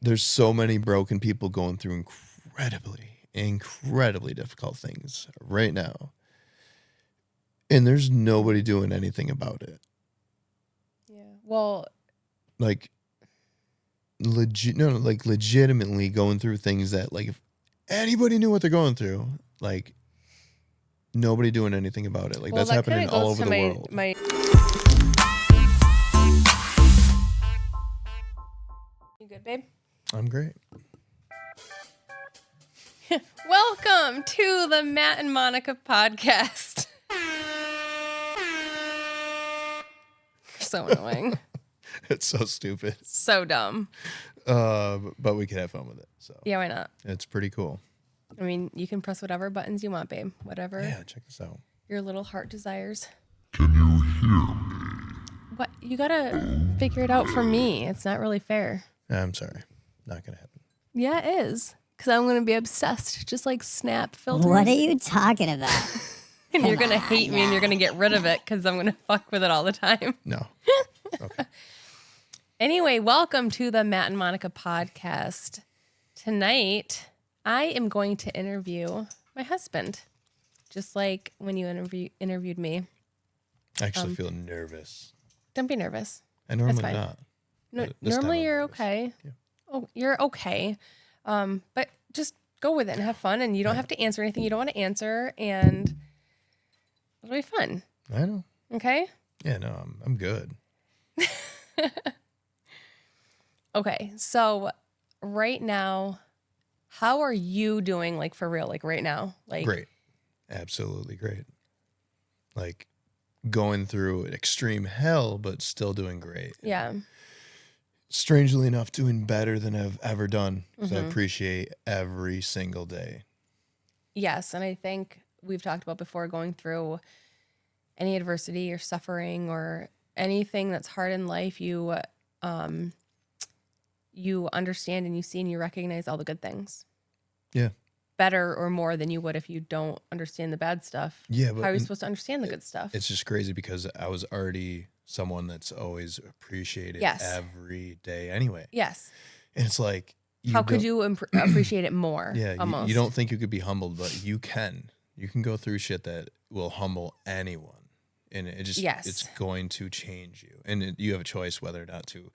there's so many broken people going through incredibly difficult things right now. And there's nobody doing anything about it. Yeah. Well, like legitimately going through things that, like, if anybody knew what they're going through, like, nobody doing anything about it. Like, that's happening all over the world. You good, babe? I'm great. Welcome to the Matt and Monica podcast. So annoying. It's so stupid. So dumb. But we can have fun with it. So yeah, why not? It's pretty cool. I mean, you can press whatever buttons you want, babe. Whatever. Yeah, check this out. Your little heart desires. Can you hear me? What? You gotta figure it out for me. It's not really fair. I'm sorry. Not gonna happen. Yeah, it is. Because I'm gonna be obsessed, just like Snap filters. What are you talking about? And you're gonna hate me and you're gonna get rid of it because I'm gonna fuck with it all the time. No. Okay. Anyway, welcome to the Matt and Monica podcast. Tonight, I am going to interview my husband, just like when you interviewed me. I actually feel nervous. Don't be nervous. I normally fine. not. No, normally you're nervous. okay. Yeah. Oh, you're okay. But just go with it and have fun. And you don't have to answer anything you don't want to answer. And it'll be fun. I know. Okay? Yeah, no, I'm good. Okay. So right now, how are you doing? Like for real, like right now? Like Great. Absolutely great. Like going through extreme hell, but still doing great. Yeah. Strangely enough, doing better than I've ever done. So I appreciate every single day. Yes. And I think we've talked about before, going through any adversity or suffering or anything that's hard in life, you understand and you see and you recognize all the good things. Yeah. Better or more than you would if you don't understand the bad stuff. Yeah, but how are you supposed to understand the good stuff? It's just crazy because I was already someone that's always appreciated every day anyway. Yes. And it's like, how could you appreciate it more? Yeah, almost. You don't think you could be humbled, but you can. You can go through shit that will humble anyone. And it just, it's going to change you. And you have a choice whether or not to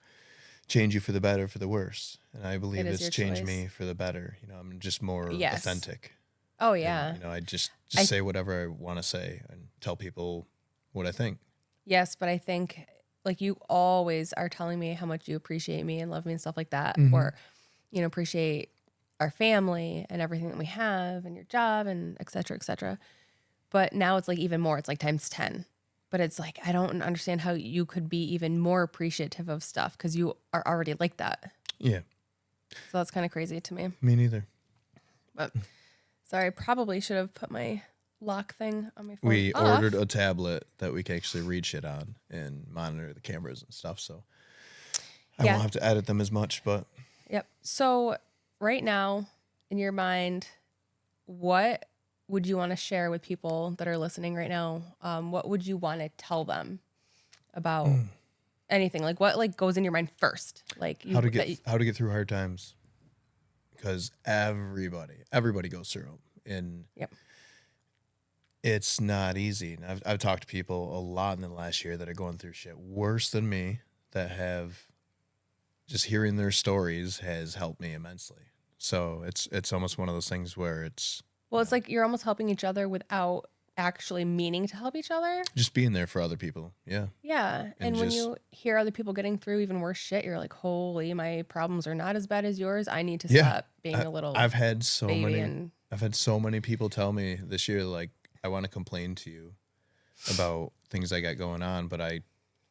change you for the better or for the worse. And I believe it's changed me for the better. You know, I'm just more authentic. Oh, yeah. And, I just say whatever I want to say and tell people what I think. Yes, but I think, like, you always are telling me how much you appreciate me and love me and stuff like that. Or, appreciate our family and everything that we have and your job and et cetera, et cetera. But now it's like even more. It's like times 10. But it's like, I don't understand how you could be even more appreciative of stuff because you are already like that. Yeah. So that's kind of crazy to me. Me neither. But sorry, I probably should have put my lock thing on my phone. We ordered a tablet that we can actually read shit on and monitor the cameras and stuff. So I won't have to edit them as much, but. Yep. So right now, in your mind, what would you want to share with people that are listening right now? What would you want to tell them about anything? Like what goes in your mind first? Like how to get through hard times, because everybody goes through them, and it's not easy. And I've talked to people a lot in the last year that are going through shit worse than me, that have just hearing their stories has helped me immensely. So it's almost one of those things where it's. Well, it's like you're almost helping each other without actually meaning to help each other. Just being there for other people. Yeah. Yeah. And when you hear other people getting through even worse shit, you're like, holy, my problems are not as bad as yours. I need to stop being a little I've had so many people tell me this year, like, I want to complain to you about things I got going on, but I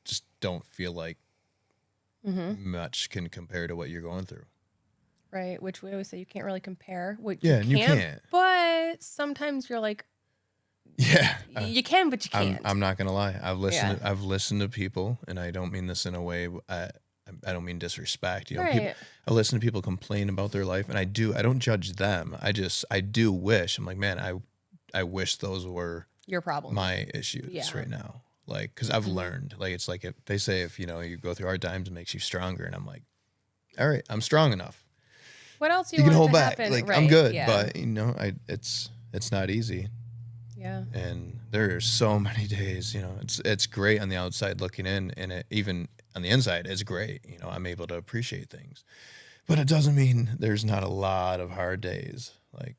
just don't feel like much can compare to what you're going through. Right, which we always say you can't really compare. You can't. But sometimes you're like, you can, but you can't. I'm not gonna lie. I've listened to people, and I don't mean this in a way. I don't mean disrespect. You know, I listen to people complain about their life, and I don't judge them. I do wish. I'm like, man, I wish those were your problem, my issues right now. Like, because I've learned. Like, it's like they say if you go through hard times, it makes you stronger, and I'm like, all right, I'm strong enough. What else do you you can want hold to back. happen? Like Right. I'm good, Yeah. but it's not easy. Yeah. And there are so many days, it's great on the outside looking in, and it, even on the inside, it's great. I'm able to appreciate things, but it doesn't mean there's not a lot of hard days. Like,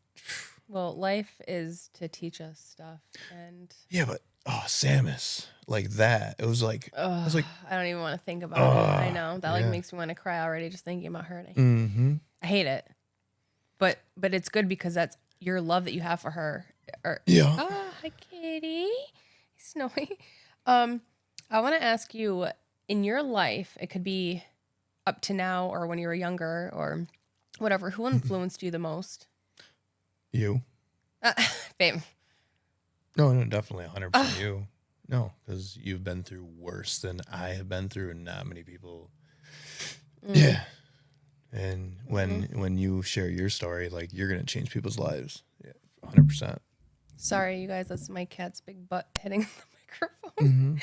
well, life is to teach us stuff, and yeah, but Samus, like that, it was like, I was like, I don't even want to think about it. I know that like yeah. makes me want to cry already just thinking about her. Mm-hmm. I hate it, but it's good because that's your love that you have for her. Yeah. Hi, Kitty. Snowy. I want to ask you, in your life, it could be up to now or when you were younger or whatever, who influenced you the most? You. Babe. No, definitely 100% you. No, because you've been through worse than I have been through, and not many people. Yeah. And when you share your story, like, you're gonna change people's lives. Yeah, 100%. Sorry, you guys. That's my cat's big butt hitting the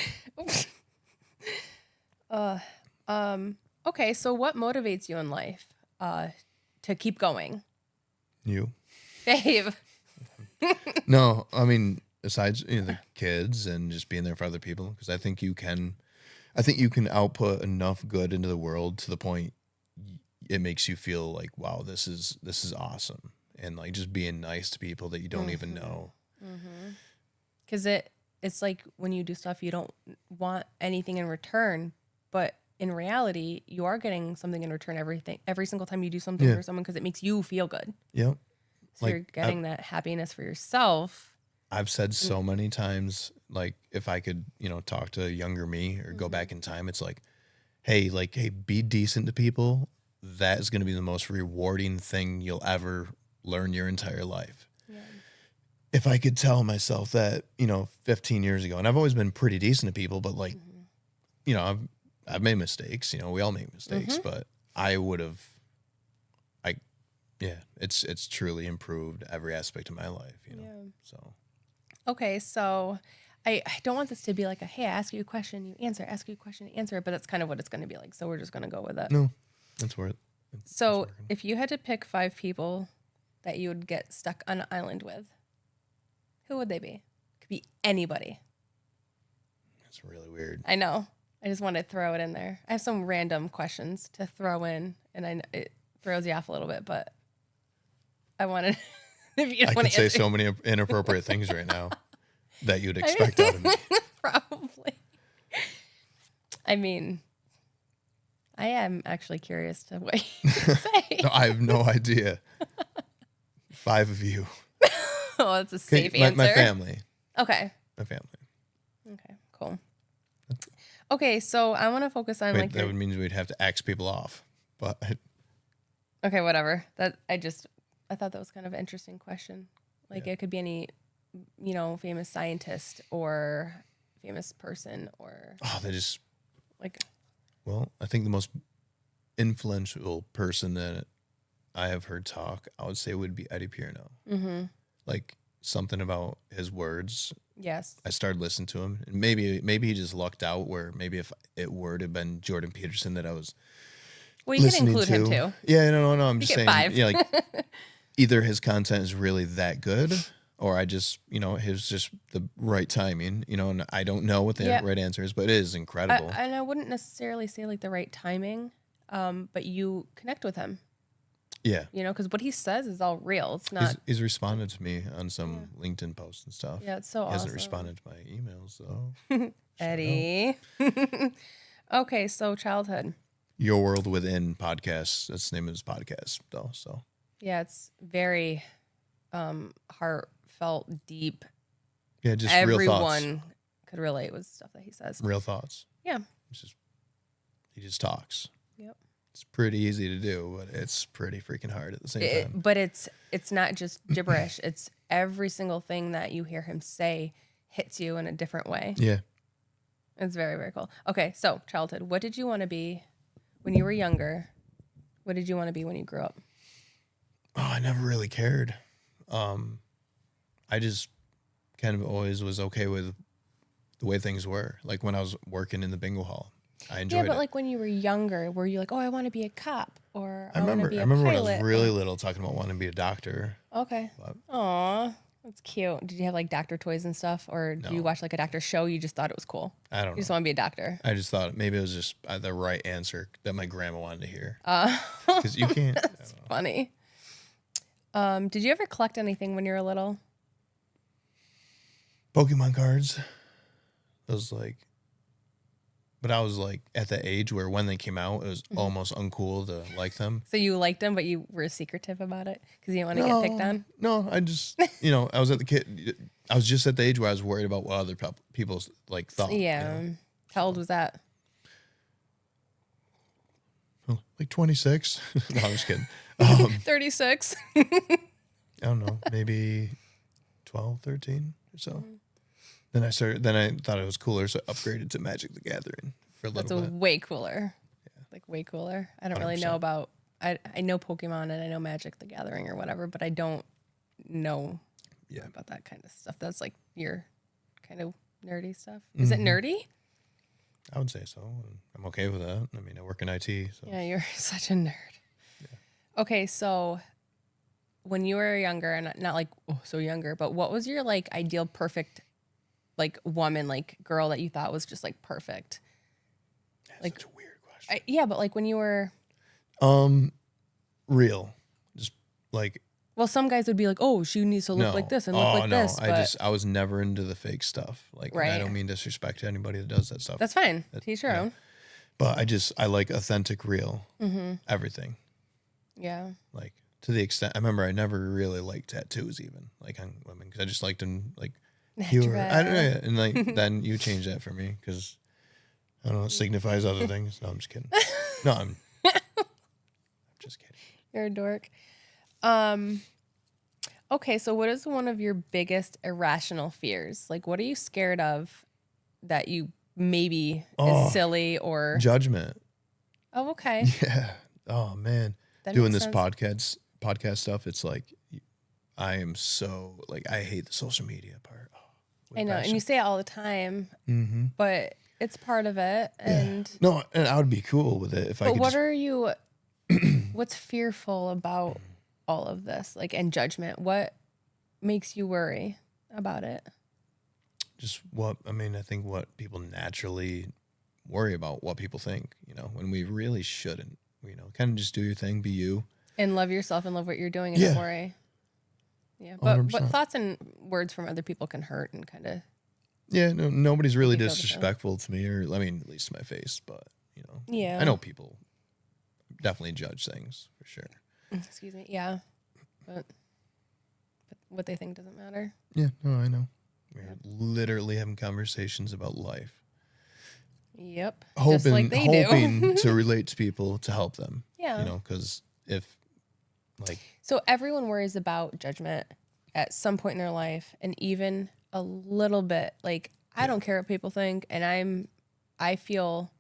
microphone. Okay, so what motivates you in life to keep going? You. Babe. No, I mean, besides the kids and just being there for other people, because I think you can output enough good into the world to the point it makes you feel like, wow, this is awesome, and like just being nice to people that you don't even know. Because it's like when you do stuff you don't want anything in return, but in reality you are getting something in return every single time you do something for someone, because it makes you feel good. Yep. So you're getting that happiness for yourself. I've said so many times, like, if I could, talk to younger me or go back in time, it's like, hey, be decent to people. That is going to be the most rewarding thing you'll ever learn your entire life. Yeah. If I could tell myself that, 15 years ago, and I've always been pretty decent to people, but like, I've made mistakes, we all make mistakes, but I would have, it's truly improved every aspect of my life, so. Okay, so I don't want this to be like hey, I ask you a question, you answer, ask you a question, you answer, but that's kind of what it's going to be like. So we're just going to go with it. No, that's worth it. So if you had to pick 5 people that you would get stuck on an island with, who would they be? Could be anybody. That's really weird. I know. I just want to throw it in there. I have some random questions to throw in, and it throws you off a little bit, but I wanted. If you I want could to say so many inappropriate things right now that you'd expect out of me. Probably. I mean, I am actually curious to what you say. No, I have no idea. 5 of you. Oh, that's a safe answer. My family. Okay. My family. Okay, cool. Okay, so I want to focus on that would mean we'd have to axe people off. But okay, whatever. I thought that was kind of an interesting question. Like it could be any, famous scientist or famous person or. Oh, they just like. Well, I think the most influential person that I have heard talk, I would say, would be Eddie Pierno. Mm-hmm. Like something about his words. Yes. I started listening to him, and maybe he just lucked out. Where maybe if it were to have been Jordan Peterson that I was. Well, you can include him too. Yeah, no. I'm just saying. 5. Yeah, like either his content is really that good, or I just, it was just the right timing, and I don't know what the right answer is, but it is incredible. And I wouldn't necessarily say like the right timing, but you connect with him. Yeah. Because what he says is all real. It's not. He's responded to me on some LinkedIn posts and stuff. Yeah, it's so awesome. He hasn't responded to my emails, though. Eddie. Okay, so childhood. Your World Within podcast. That's the name of his podcast, though. So. Yeah, it's very heartfelt, deep. Yeah, just real thoughts. Everyone could relate with stuff that he says. Real thoughts. Yeah. He just talks. Yep. It's pretty easy to do, but it's pretty freaking hard at the same time. But it's not just gibberish. It's every single thing that you hear him say hits you in a different way. Yeah. It's very, very cool. Okay, so childhood. What did you want to be when you were younger? What did you want to be when you grew up? Oh, I never really cared. I just kind of always was okay with the way things were. Like when I was working in the bingo hall. I enjoyed it. Yeah, but like when you were younger, were you like, oh, I want to be a cop or I want to be a remember pilot? when I was really little talking about wanting to be a doctor. Okay. Aw, that's cute. Did you have like doctor toys and stuff, or did you watch like a doctor show? You just thought it was cool. I don't know. You just want to be a doctor. I just thought maybe it was just the right answer that my grandma wanted to hear. Because you can't. That's funny. Did you ever collect anything when you were little? Pokemon cards. Those like, but I was like at the age where when they came out, it was almost uncool to like them. So you liked them, but you were secretive about it because you didn't want to get picked on? No, I just, I was I was just at the age where I was worried about what other people like thought. Yeah. How old was that? Like 26. No, I'm just kidding. 36. I don't know, maybe 12, 13 or so. Then I thought it was cooler, so I upgraded to Magic the Gathering for a little bit. That's way cooler. Yeah. Like way cooler. I don't 100%. Really know about, I know Pokemon and I know Magic the Gathering or whatever, but I don't know about that kind of stuff. That's like your kind of nerdy stuff. Is it nerdy? I would say so. I'm okay with that. I mean, I work in IT. So. Yeah, you're such a nerd. Yeah. Okay, so when you were younger, and not like so younger, but what was your like ideal perfect like woman, like girl that you thought was just like perfect? That's like such a weird question. Yeah, but like when you were real, just like. Well, some guys would be like, "Oh, she needs to look like this and look like this." But I was never into the fake stuff. Like, I don't mean disrespect to anybody that does that stuff. That's fine. Teach your own. But I like authentic, real, everything. Yeah. Like to the extent I remember, I never really liked tattoos, even like on women, because I just liked them like pure. I don't know, and like then you changed that for me because I don't know, it signifies other things. No, I'm just kidding. No, I'm just kidding. You're a dork. Okay, so what is one of your biggest irrational fears? Like, what are you scared of that you maybe is silly or judgment? Oh, okay. Yeah. Oh man, doing this podcast stuff, it's like I am so like I hate the social media part. I know, and you say it all the time, but it's part of it. And no, and I would be cool with it if I could. But what are you? What's fearful about all of this, like, and judgment? What makes you worry about it? Just I think what people naturally worry about, what people think, when we really shouldn't, kind of just do your thing, be you. And love yourself and love what you're doing and don't worry. Yeah, but thoughts and words from other people can hurt and kind of. Yeah, no, nobody's really disrespectful to me, or I mean, at least to my face, but, Yeah. I know people definitely judge things, for sure. Excuse me. Yeah. But what they think doesn't matter. Yeah, no, I know. We're literally having conversations about life. Yep. Hoping to relate to people to help them. Yeah. Because if like. So everyone worries about judgment at some point in their life, and even a little bit. Like, I don't care what people think, and I feel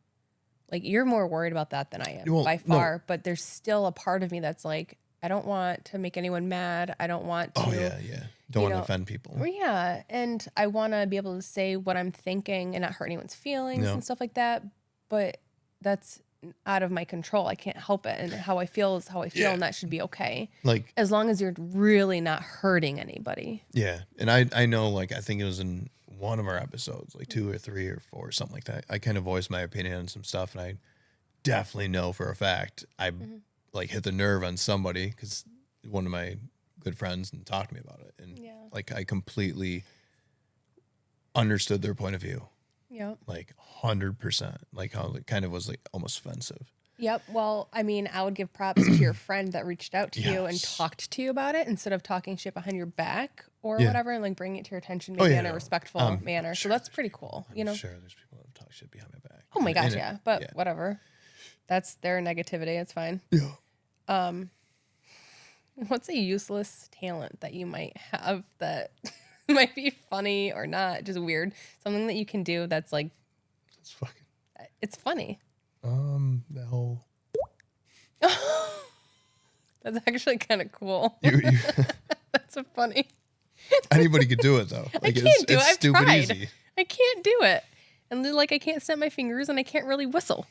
like you're more worried about that than I am by far. No. But there's still a part of me that's like, I don't want to make anyone mad. I don't want to. Oh, yeah. Don't want to offend people. Well, yeah. And I want to be able to say what I'm thinking and not hurt anyone's feelings and stuff like that. But that's out of my control. I can't help it. And how I feel is how I feel. And that should be okay. Like, as long as you're really not hurting anybody. Yeah. And I know, like, I think it was in one of our episodes, like 2 or 3 or 4, something like that. I kind of voiced my opinion on some stuff. And I definitely know for a fact I like hit the nerve on somebody, because one of my good friends and talked to me about it, and like I completely understood their point of view. Yep. Like 100%. Like how it kind of was like almost offensive. Yep. Well, I mean, I would give props to your friend that reached out to you and talked to you about it instead of talking shit behind your back or whatever, and like bringing it to your attention maybe in a respectful manner. Sure, so that's pretty cool. I'm sure there's people that talk shit behind my back. Oh my gosh, yeah. But whatever. That's their negativity. It's fine. Yeah. What's a useless talent that you might have that might be funny or not, just weird? Something that you can do that's like, it's funny. The whole. That's actually kind of cool. That's so funny. Anybody could do it though. Like, I can't do it. I've stupid tried. Easy. I can't do it And then, like, I can't snap my fingers and I can't really whistle.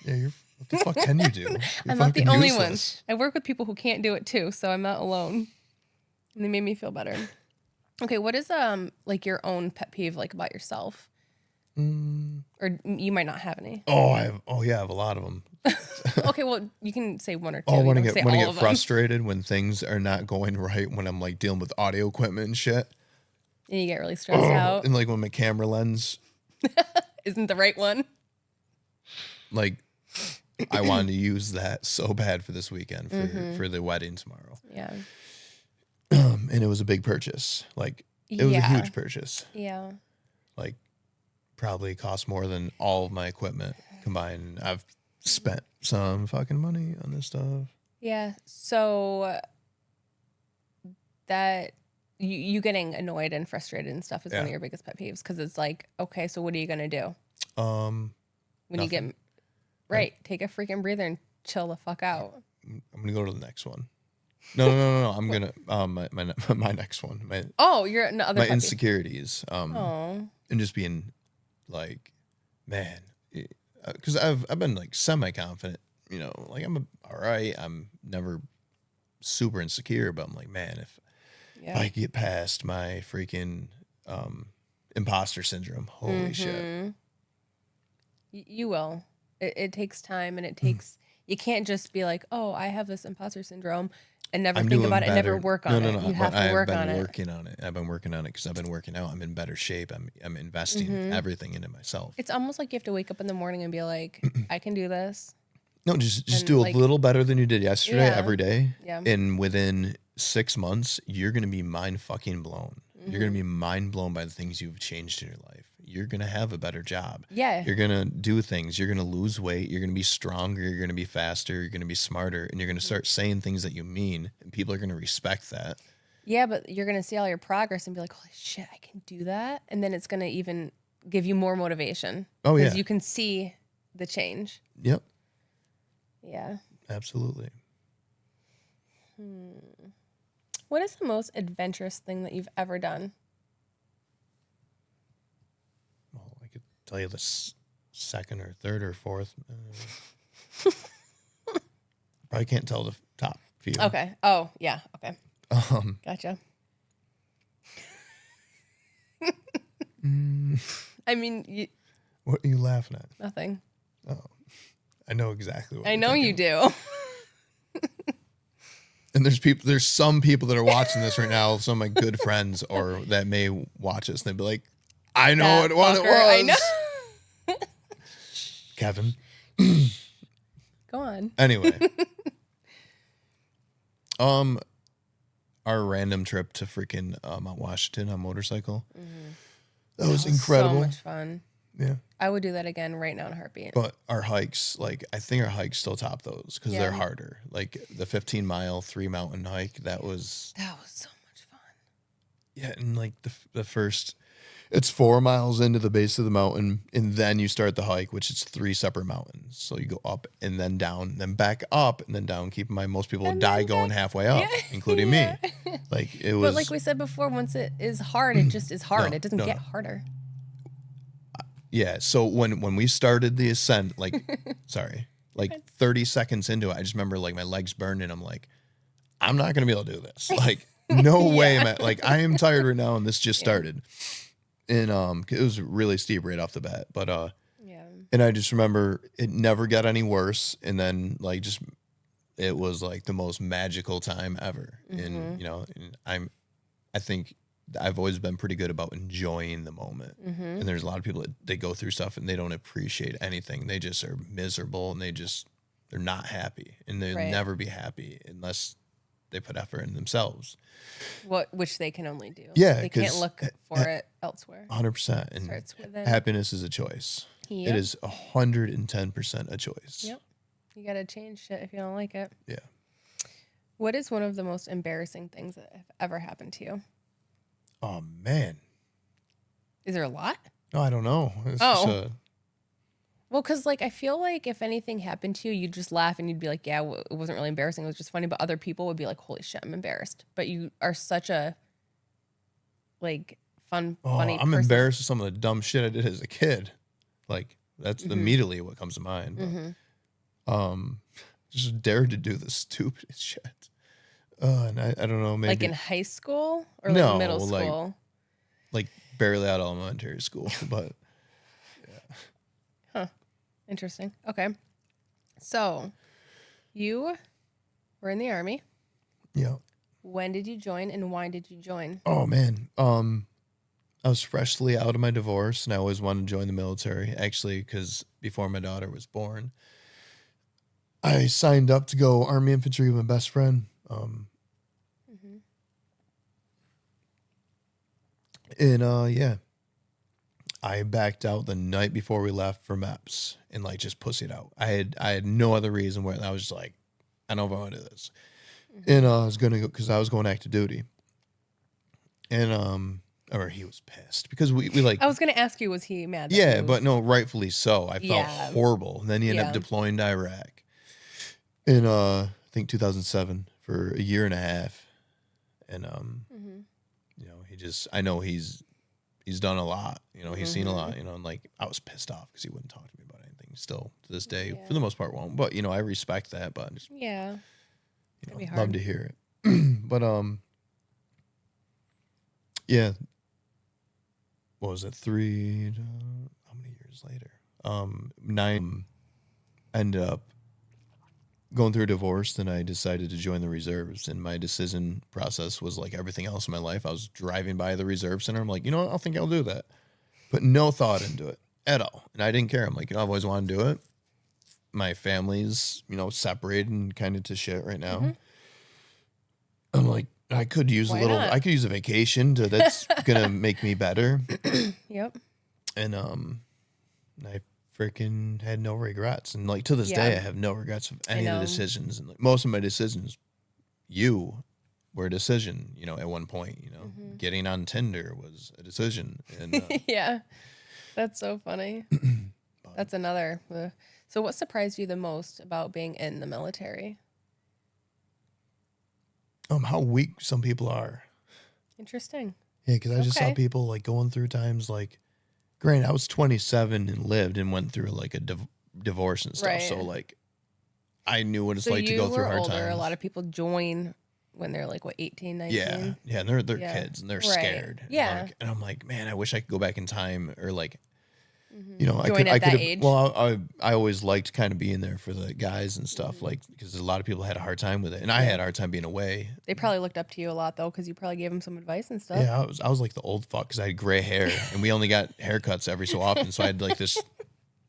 Yeah, what the fuck can you do? You're I'm not the only useless. one. I work with people who can't do it too, so I'm not alone. And they made me feel better. Okay, what is like your own pet peeve like about yourself? Or you might not have any. I have a lot of them. Okay, well, you can say one or two. Oh, when I get frustrated when things are not going right, when I'm like dealing with audio equipment and shit. And you get really stressed out. And like when my camera lens isn't the right one. Like I wanted to use that so bad for this weekend for the wedding tomorrow. Yeah. And it was a big purchase. Like it was a huge purchase. Yeah. Like probably cost more than all of my equipment combined. I've spent some fucking money on this stuff. Yeah. So that you getting annoyed and frustrated and stuff is one of your biggest pet peeves, because it's like, okay, so what are you gonna do? When you get take a freaking breather and chill the fuck out. I'm gonna go to the next one. No. I'm gonna my next one. You're another my insecurities. And just being like, man, because I've been like semi-confident, you know, like I'm all right. I'm never super insecure, but I'm like, man, if I get past my freaking imposter syndrome, holy shit. You will. It takes time, and it takes. You can't just be like, oh, I have this imposter syndrome, and never think about it, and never work on it. You have to work on it. I've been working on it. I've been working on it because I've been working out. I'm in better shape. I'm investing everything into myself. It's almost like you have to wake up in the morning and be like, I can do this. No, just do a little better than you did yesterday every day. Yeah. And within 6 months, you're going to be mind fucking blown. You're going to be mind blown by the things you've changed in your life. You're going to have a better job. Yeah. You're going to do things. You're going to lose weight. You're going to be stronger. You're going to be faster. You're going to be smarter. And you're going to start saying things that you mean. And people are going to respect that. Yeah, but you're going to see all your progress and be like, holy shit, I can do that. And then it's going to even give you more motivation. Oh, yeah. Because you can see the change. Yep. Yeah. Absolutely. What is the most adventurous thing that you've ever done? Well, I could tell you the second or third or fourth. Probably can't tell the top few. Okay. Oh, yeah. Okay. Gotcha. I mean, what are you laughing at? Nothing. Oh, I know exactly what I know you do. And there's some people that are watching this right now, some of my good friends, or that may watch us, and they'd be like, I know what one it was. I know. Kevin. Go on. Anyway. Our random trip to freaking Mount Washington on motorcycle. That was incredible. So much fun. Yeah. I would do that again right now in a heartbeat. But our hikes, like, I think our hikes still top those because they're harder. Like the 15-mile 3-mountain hike, that was so much fun. Yeah, and like the first, it's 4 miles into the base of the mountain, and then you start the hike, which is 3 separate mountains. So you go up and then down, then back up and then down. Keep in mind, most people die going halfway up, including me. Like it was. But like we said before, once it is hard, it just is hard. It doesn't get harder. Yeah. So when we started the ascent, like, 30 seconds into it, I just remember like my legs burned, and I'm like, I'm not gonna be able to do this. Like, no way, man. Like, I am tired right now, and this just started. And it was really steep right off the bat, but and I just remember it never got any worse, and then like it was like the most magical time ever. And you know, and I think I've always been pretty good about enjoying the moment. And there's a lot of people that they go through stuff and they don't appreciate anything. They just are miserable, and they're not happy, and they'll never be happy unless they put effort in themselves. Which they can only do. Yeah. They can't look for it elsewhere. 100%. And happiness is a choice. Yep. It is 110% a choice. Yep. You got to change shit if you don't like it. Yeah. What is one of the most embarrassing things that have ever happened to you? Oh, man. Is there a lot? No, I don't know. Well, because like I feel like if anything happened to you, you'd just laugh and you'd be like, yeah, it wasn't really embarrassing. It was just funny. But other people would be like, holy shit, I'm embarrassed. But you are such a like funny I'm person. embarrassed of some of the dumb shit I did as a kid. Like that's immediately what comes to mind. But, just dared to do the stupidest shit. And I don't know, maybe like in high school or no, like middle school? Like barely out of elementary school, but yeah. Huh. Interesting. Okay. So you were in the Army. Yeah. When did you join and why did you join? Oh man. I was freshly out of my divorce and I always wanted to join the military, actually, because before my daughter was born, I signed up to go Army infantry with my best friend. And yeah, I backed out the night before we left for MEPS and like just pussied out. I had no other reason where I was just like, I don't know if I want to do this. And I was gonna go because I was going active duty. And or he was pissed because we like. I was gonna ask you, was he mad? Yeah, but no, rightfully so. I felt horrible. And then he ended up deploying to Iraq in I think 2007 for a year and a half. And you know, I know he's done a lot. You know, he's seen a lot. You know, and like I was pissed off because he wouldn't talk to me about anything. Still to this day, for the most part, won't. But you know, I respect that. But just, yeah, you know, love to hear it. But yeah. What was it? How many years later? 9. Ended up going through a divorce, and I decided to join the reserves. And my decision process was like everything else in my life. I was driving by the reserve center. I'm like, you know what? I think I'll do that. Put no thought into it at all. And I didn't care. I'm like, you know, I've always wanted to do it. My family's, you know, separated and kind of to shit right now. I'm like, I could use I could use a vacation that's gonna make me better. Yep. And I freaking had no regrets. And like to this day I have no regrets of any of the decisions. And like most of my decisions were a decision, you know, at one point, you know. Getting on Tinder was a decision. And yeah. That's so funny. That's another. So what surprised you the most about being in the military? How weak some people are. Interesting. Yeah, because I just saw people like going through times like, granted, I was 27 and lived and went through like a divorce and stuff. Right. So like, I knew what it's like to go through hard times. A lot of people join when they're like, what, 18, 19? Yeah, and they're kids and they're scared. Yeah. And I'm like, man, I wish I could go back in time or like, you know, join I at that age. Well, I always liked kind of being there for the guys and stuff, like because a lot of people had a hard time with it, and I had a hard time being away. They probably looked up to you a lot though, because you probably gave them some advice and stuff. Yeah, I was like the old fuck because I had gray hair, and we only got haircuts every so often, so I had like this,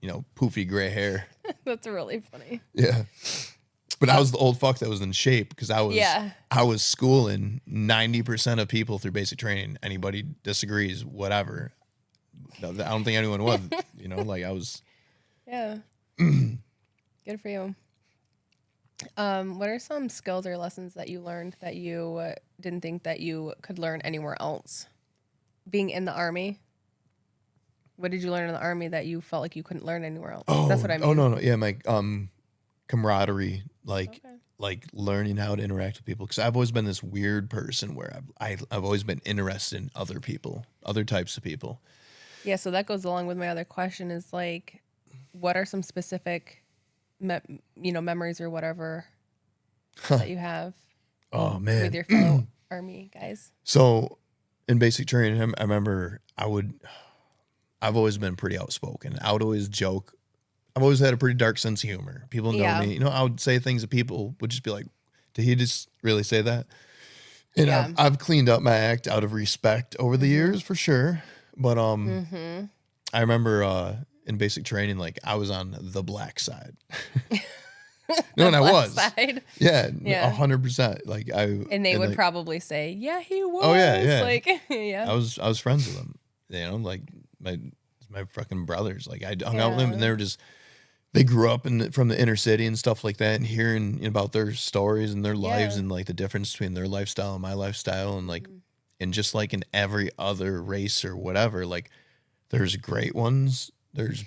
you know, poofy gray hair. That's really funny. Yeah, but I was the old fuck that was in shape because I was schooling 90% of people through basic training. Anybody disagrees, whatever. I don't think anyone would, you know, like I was. Yeah. Good for you. What are some skills or lessons that you learned that you didn't think that you could learn anywhere else? Being in the Army. What did you learn in the Army that you felt like you couldn't learn anywhere else? That's what I mean. Oh, no. Yeah, my camaraderie, like learning how to interact with people. Because I've always been this weird person where I've always been interested in other people, other types of people. Yeah, so that goes along with my other question is like, what are some specific, memories or whatever that you have? Oh, man. With your fellow Army guys. So in basic training, I remember I've always been pretty outspoken. I would always joke. I've always had a pretty dark sense of humor. People know me. You know, I would say things that people would just be like, did he just really say that? And I've cleaned up my act out of respect over the years for sure. But I remember in basic training, like I was on the black side. No, and I was. Side. Yeah, 100%. Like and they would probably say, "Yeah, he was." Oh yeah. Like, yeah. I was friends with them. You know, like my fucking brothers. Like I hung out with them, and they grew up from the inner city and stuff like that, and hearing about their stories and their lives and like the difference between their lifestyle and my lifestyle, and like. And just like in every other race or whatever, like there's great ones, there's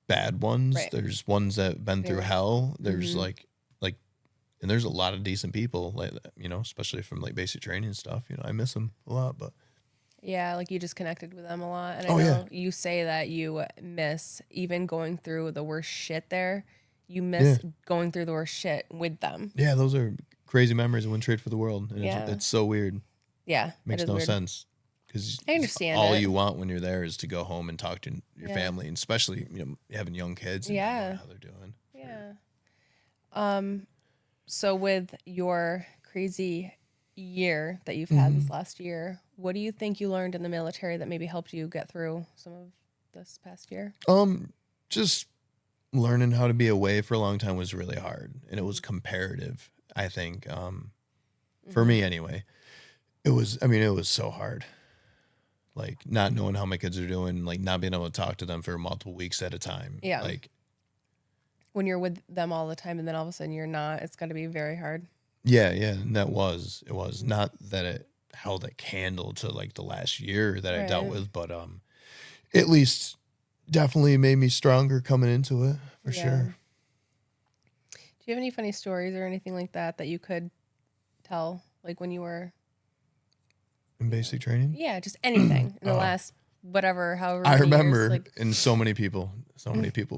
bad ones, there's ones that have been through hell. There's like, and there's a lot of decent people, like, you know, especially from like basic training and stuff. You know, I miss them a lot, but Yeah, like you just connected with them a lot. And I know you say that you miss even going through the worst shit there. You miss going through the worst shit with them. Yeah, those are crazy memories. I wouldn't trade for the world. And it's so weird. Yeah. Makes no sense. Because I understand all you want when you're there is to go home and talk to your family, and especially having young kids. And how they're doing. Yeah. So with your crazy year that you've had this last year, what do you think you learned in the military that maybe helped you get through some of this past year? Just learning how to be away for a long time was really hard, and it was comparative. I think, for me anyway, it was so hard. Like not knowing how my kids are doing, like not being able to talk to them for multiple weeks at a time. Yeah. Like when you're with them all the time and then all of a sudden you're not, it's got to be very hard. Yeah. And it was not that it held a candle to like the last year that I dealt with, but at least definitely made me stronger coming into it for sure. Do you have any funny stories or anything like that you could tell, like when you were in basic training? Yeah, just anything in the last whatever, however. I remember, years, and so many people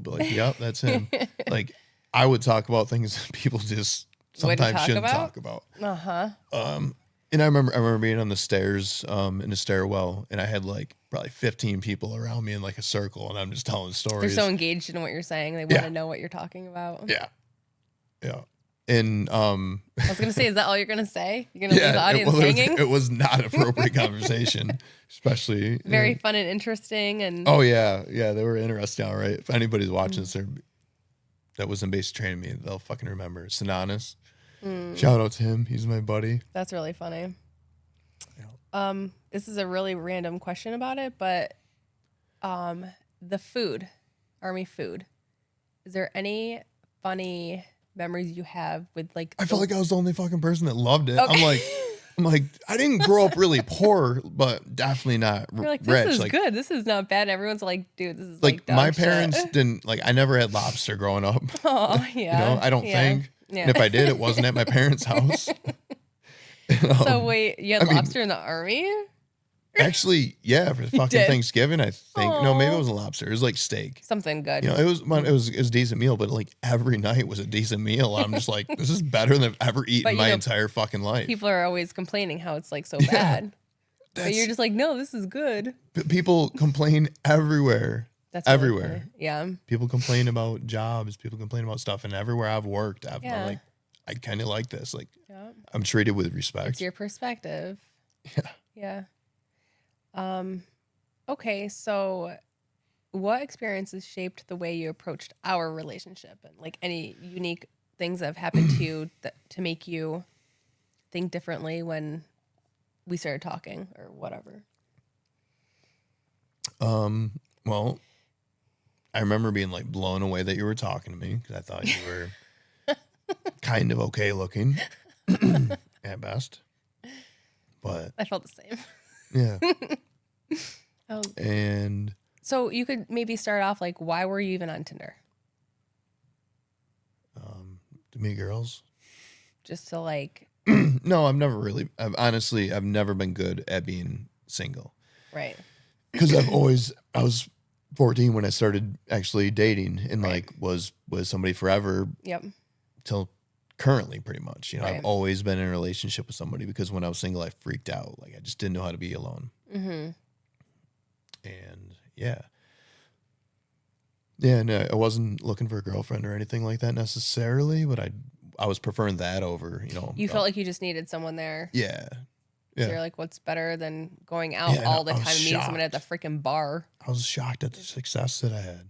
be like, "Yep, that's him." Like I would talk about things people just sometimes shouldn't talk about. And I remember being on the stairs in a stairwell, and I had like probably 15 people around me in like a circle, and I'm just telling stories. They're so engaged in what you're saying, they want to know what you're talking about. Yeah. And I was gonna say, is that all you're gonna say? You're gonna leave the audience hanging? It was not appropriate conversation, especially very fun and interesting. And they were interesting. All right, if anybody's watching this, that was in basic training me, they'll fucking remember. Sinanis, shout out to him. He's my buddy. That's really funny. Yeah. This is a really random question about it, but the food, Army food. Is there any funny memories you have with like I felt like I was the only fucking person that loved it. Okay. I'm like I didn't grow up really poor, but definitely not rich. This is good. This is not bad. Everyone's like, dude, this is like dog my parents didn't like. I never had lobster growing up. Oh yeah. I don't think. Yeah. And if I did, it wasn't at my parents' house. So wait, you had lobster in the Army? Actually, yeah, for fucking Thanksgiving, I think. No, maybe it was a lobster. It was like steak. Something good. It was a decent meal, but like every night was a decent meal. I'm just like, this is better than I've ever eaten my entire fucking life. People are always complaining how it's like so bad. But you're just like, no, this is good. People complain everywhere. That's everywhere. Really yeah. People complain about jobs. People complain about stuff. And everywhere I've worked, I'm like, I kind of like this. Like, I'm treated with respect. It's your perspective. Yeah. Okay, so what experiences shaped the way you approached our relationship, and like any unique things that have happened to you to make you think differently when we started talking or whatever? Well, I remember being like blown away that you were talking to me because I thought you were kind of okay looking at best, but I felt the same. Yeah. And so you could maybe start off like, why were you even on Tinder? To meet girls. Just to like. No, I've never been good at being single. Right. Because I was 14 when I started actually dating and like was with somebody forever. Yep. Till currently, pretty much. I've always been in a relationship with somebody because when I was single, I freaked out. Like I just didn't know how to be alone. Mm-hmm. And no, I wasn't looking for a girlfriend or anything like that necessarily, but I was preferring that over, You felt like you just needed someone there. Yeah. So you're like, what's better than going out all the time and meeting someone at the freaking bar? I was shocked at the success that I had.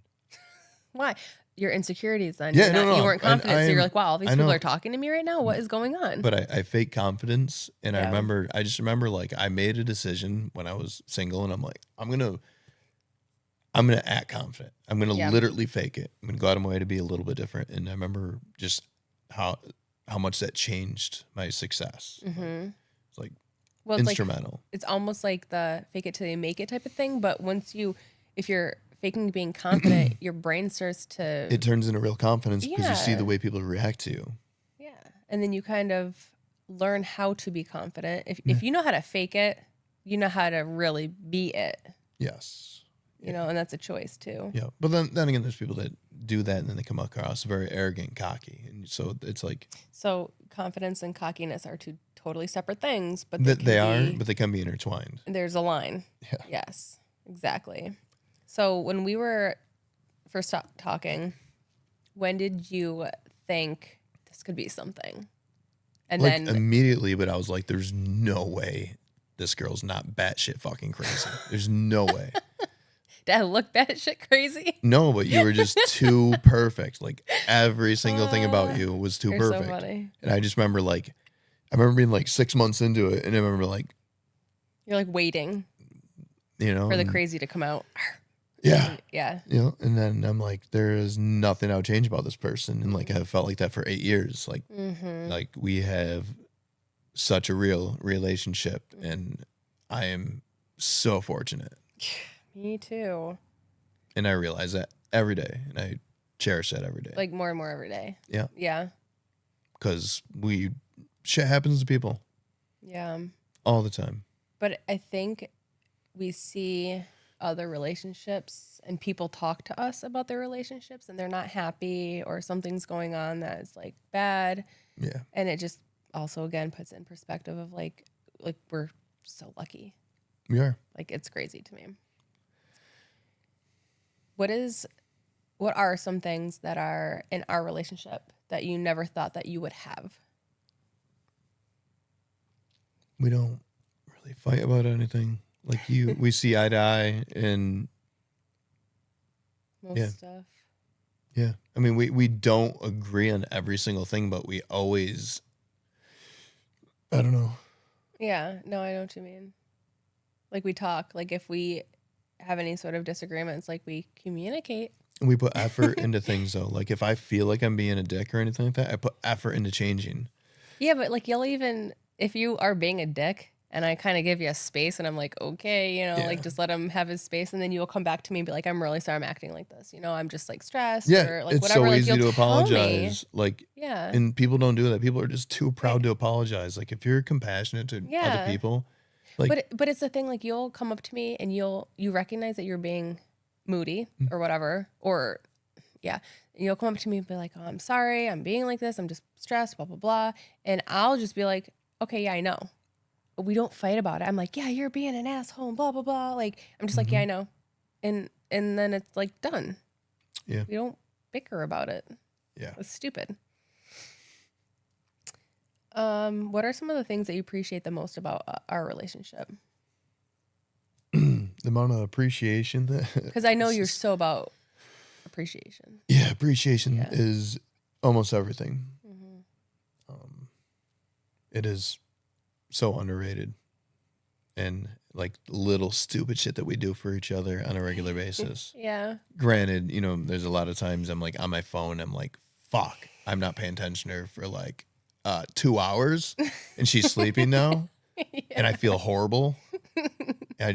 Why? Your insecurities then. Yeah, you weren't confident. So you're like, wow, all these people are talking to me right now. What is going on? But I fake confidence. And I just remember like I made a decision when I was single and I'm like, I'm going to act confident. I'm going to literally fake it. I'm going to go out of my way to be a little bit different. And I remember just how much that changed my success. Mm-hmm. It's like instrumental. It's almost like the fake it till you make it type of thing. But if you're faking being confident, your brain starts to... It turns into real confidence because you see the way people react to you. Yeah. And then you kind of learn how to be confident. If you know how to fake it, you know how to really be it. Yes. You know, and that's a choice too. Yeah. But then again, there's people that do that and then they come across very arrogant, cocky. And so it's like. So confidence and cockiness are two totally separate things, but but they can be intertwined. There's a line. Yeah. Yes, exactly. So when we were first talking, when did you think this could be something? And like then immediately, but I was like, there's no way this girl's not batshit fucking crazy. There's no way. Did I look batshit crazy? No, but you were just too perfect. Like every single thing about you was too perfect. So funny. And I just remember being like 6 months into it, and I remember like you're like waiting, for the crazy to come out. Yeah. Yeah. And then I'm like, there is nothing I would change about this person. And like, I felt like that for 8 years. Like, like we have such a real relationship, and I am so fortunate. Me too. And I realize that every day, and I cherish that every day. Like more and more every day. Yeah. Yeah. Because shit happens to people. Yeah. All the time. But I think we see other relationships and people talk to us about their relationships and they're not happy or something's going on that is like bad. Yeah. And it just also again puts it in perspective of like we're so lucky. We are. Like it's crazy to me. What are some things that are in our relationship that you never thought that you would have? We don't really fight about anything. Like we see eye to eye in most stuff. Yeah. I mean, we don't agree on every single thing, but we always, I don't know. Yeah. No, I know what you mean. Like we talk, like if we have any sort of disagreements, like we communicate. And we put effort into things though. Like if I feel like I'm being a dick or anything like that, I put effort into changing. Yeah, but like if you are being a dick and I kind of give you a space and I'm like, okay, like just let him have his space. And then you'll come back to me and be like, I'm really sorry I'm acting like this. I'm just like stressed or like it's whatever. so like, easy to apologize. Like, yeah. And people don't do that. People are just too proud to apologize. Like if you're compassionate to other people. Like, but it's the thing, like you'll come up to me and you recognize that you're being moody or whatever, or and you'll come up to me and be like, oh, I'm sorry, I'm being like this, I'm just stressed, blah, blah, blah. And I'll just be like, okay, yeah, I know. But we don't fight about it. I'm like, yeah, you're being an asshole, blah, blah, blah. Like, I'm just like, yeah, I know. And then it's like done. Yeah. We don't bicker about it. Yeah. It's stupid. What are some of the things that you appreciate the most about our relationship? The amount of appreciation that. Because I know you're so about appreciation. Yeah, appreciation is almost everything. It is so underrated, and like little stupid shit that we do for each other on a regular basis. Yeah. Granted, there's a lot of times I'm like on my phone. I'm like, fuck, I'm not paying attention to her for like 2 hours, and she's sleeping now, and I feel horrible. I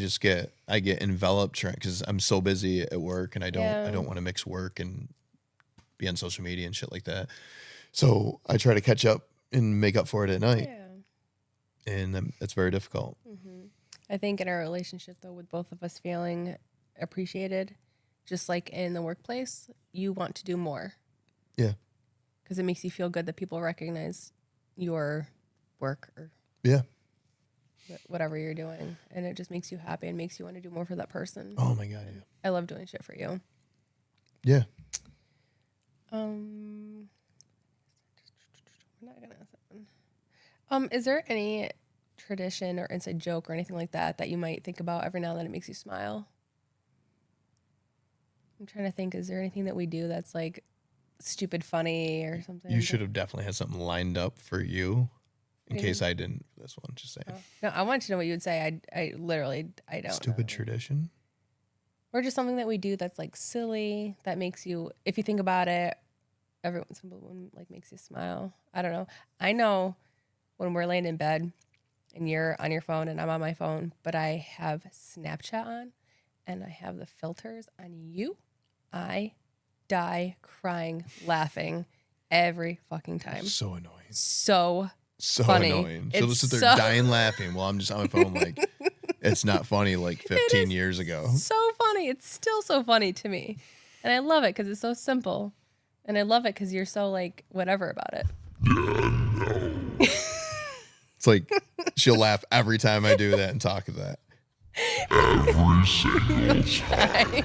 get enveloped because I'm so busy at work, and I don't want to mix work and be on social media and shit like that. So I try to catch up and make up for it at night. Yeah. And it's very difficult. Mm-hmm. I think in our relationship, though, with both of us feeling appreciated, just like in the workplace, you want to do more. Yeah. Because it makes you feel good that people recognize your work or whatever you're doing. And it just makes you happy and makes you want to do more for that person. Oh, my God, yeah. I love doing shit for you. Yeah. We're not gonna ask that one. Is there any tradition or inside joke or anything like that you might think about every now and then it makes you smile? I'm trying to think. Is there anything that we do that's like stupid funny or something? You should have definitely had something lined up for you in case I didn't for this one. Just saying. Oh. No, I want to know what you would say. I literally don't. Stupid know. Tradition. Or just something that we do that's like silly that makes you, if you think about it, every once in a while like makes you smile. I don't know. I know when we're laying in bed and you're on your phone and I'm on my phone, but I have Snapchat on and I have the filters on you. I die crying, laughing every fucking time. So annoying. So So funny. annoying. She'll just sit there dying laughing while I'm just on my phone like, It's not funny like 15 years ago. So funny. It's still so funny to me. And I love it because it's so simple. And I love it because you're so like whatever about it. It's like she'll laugh every time I do that and talk of that. Every single time.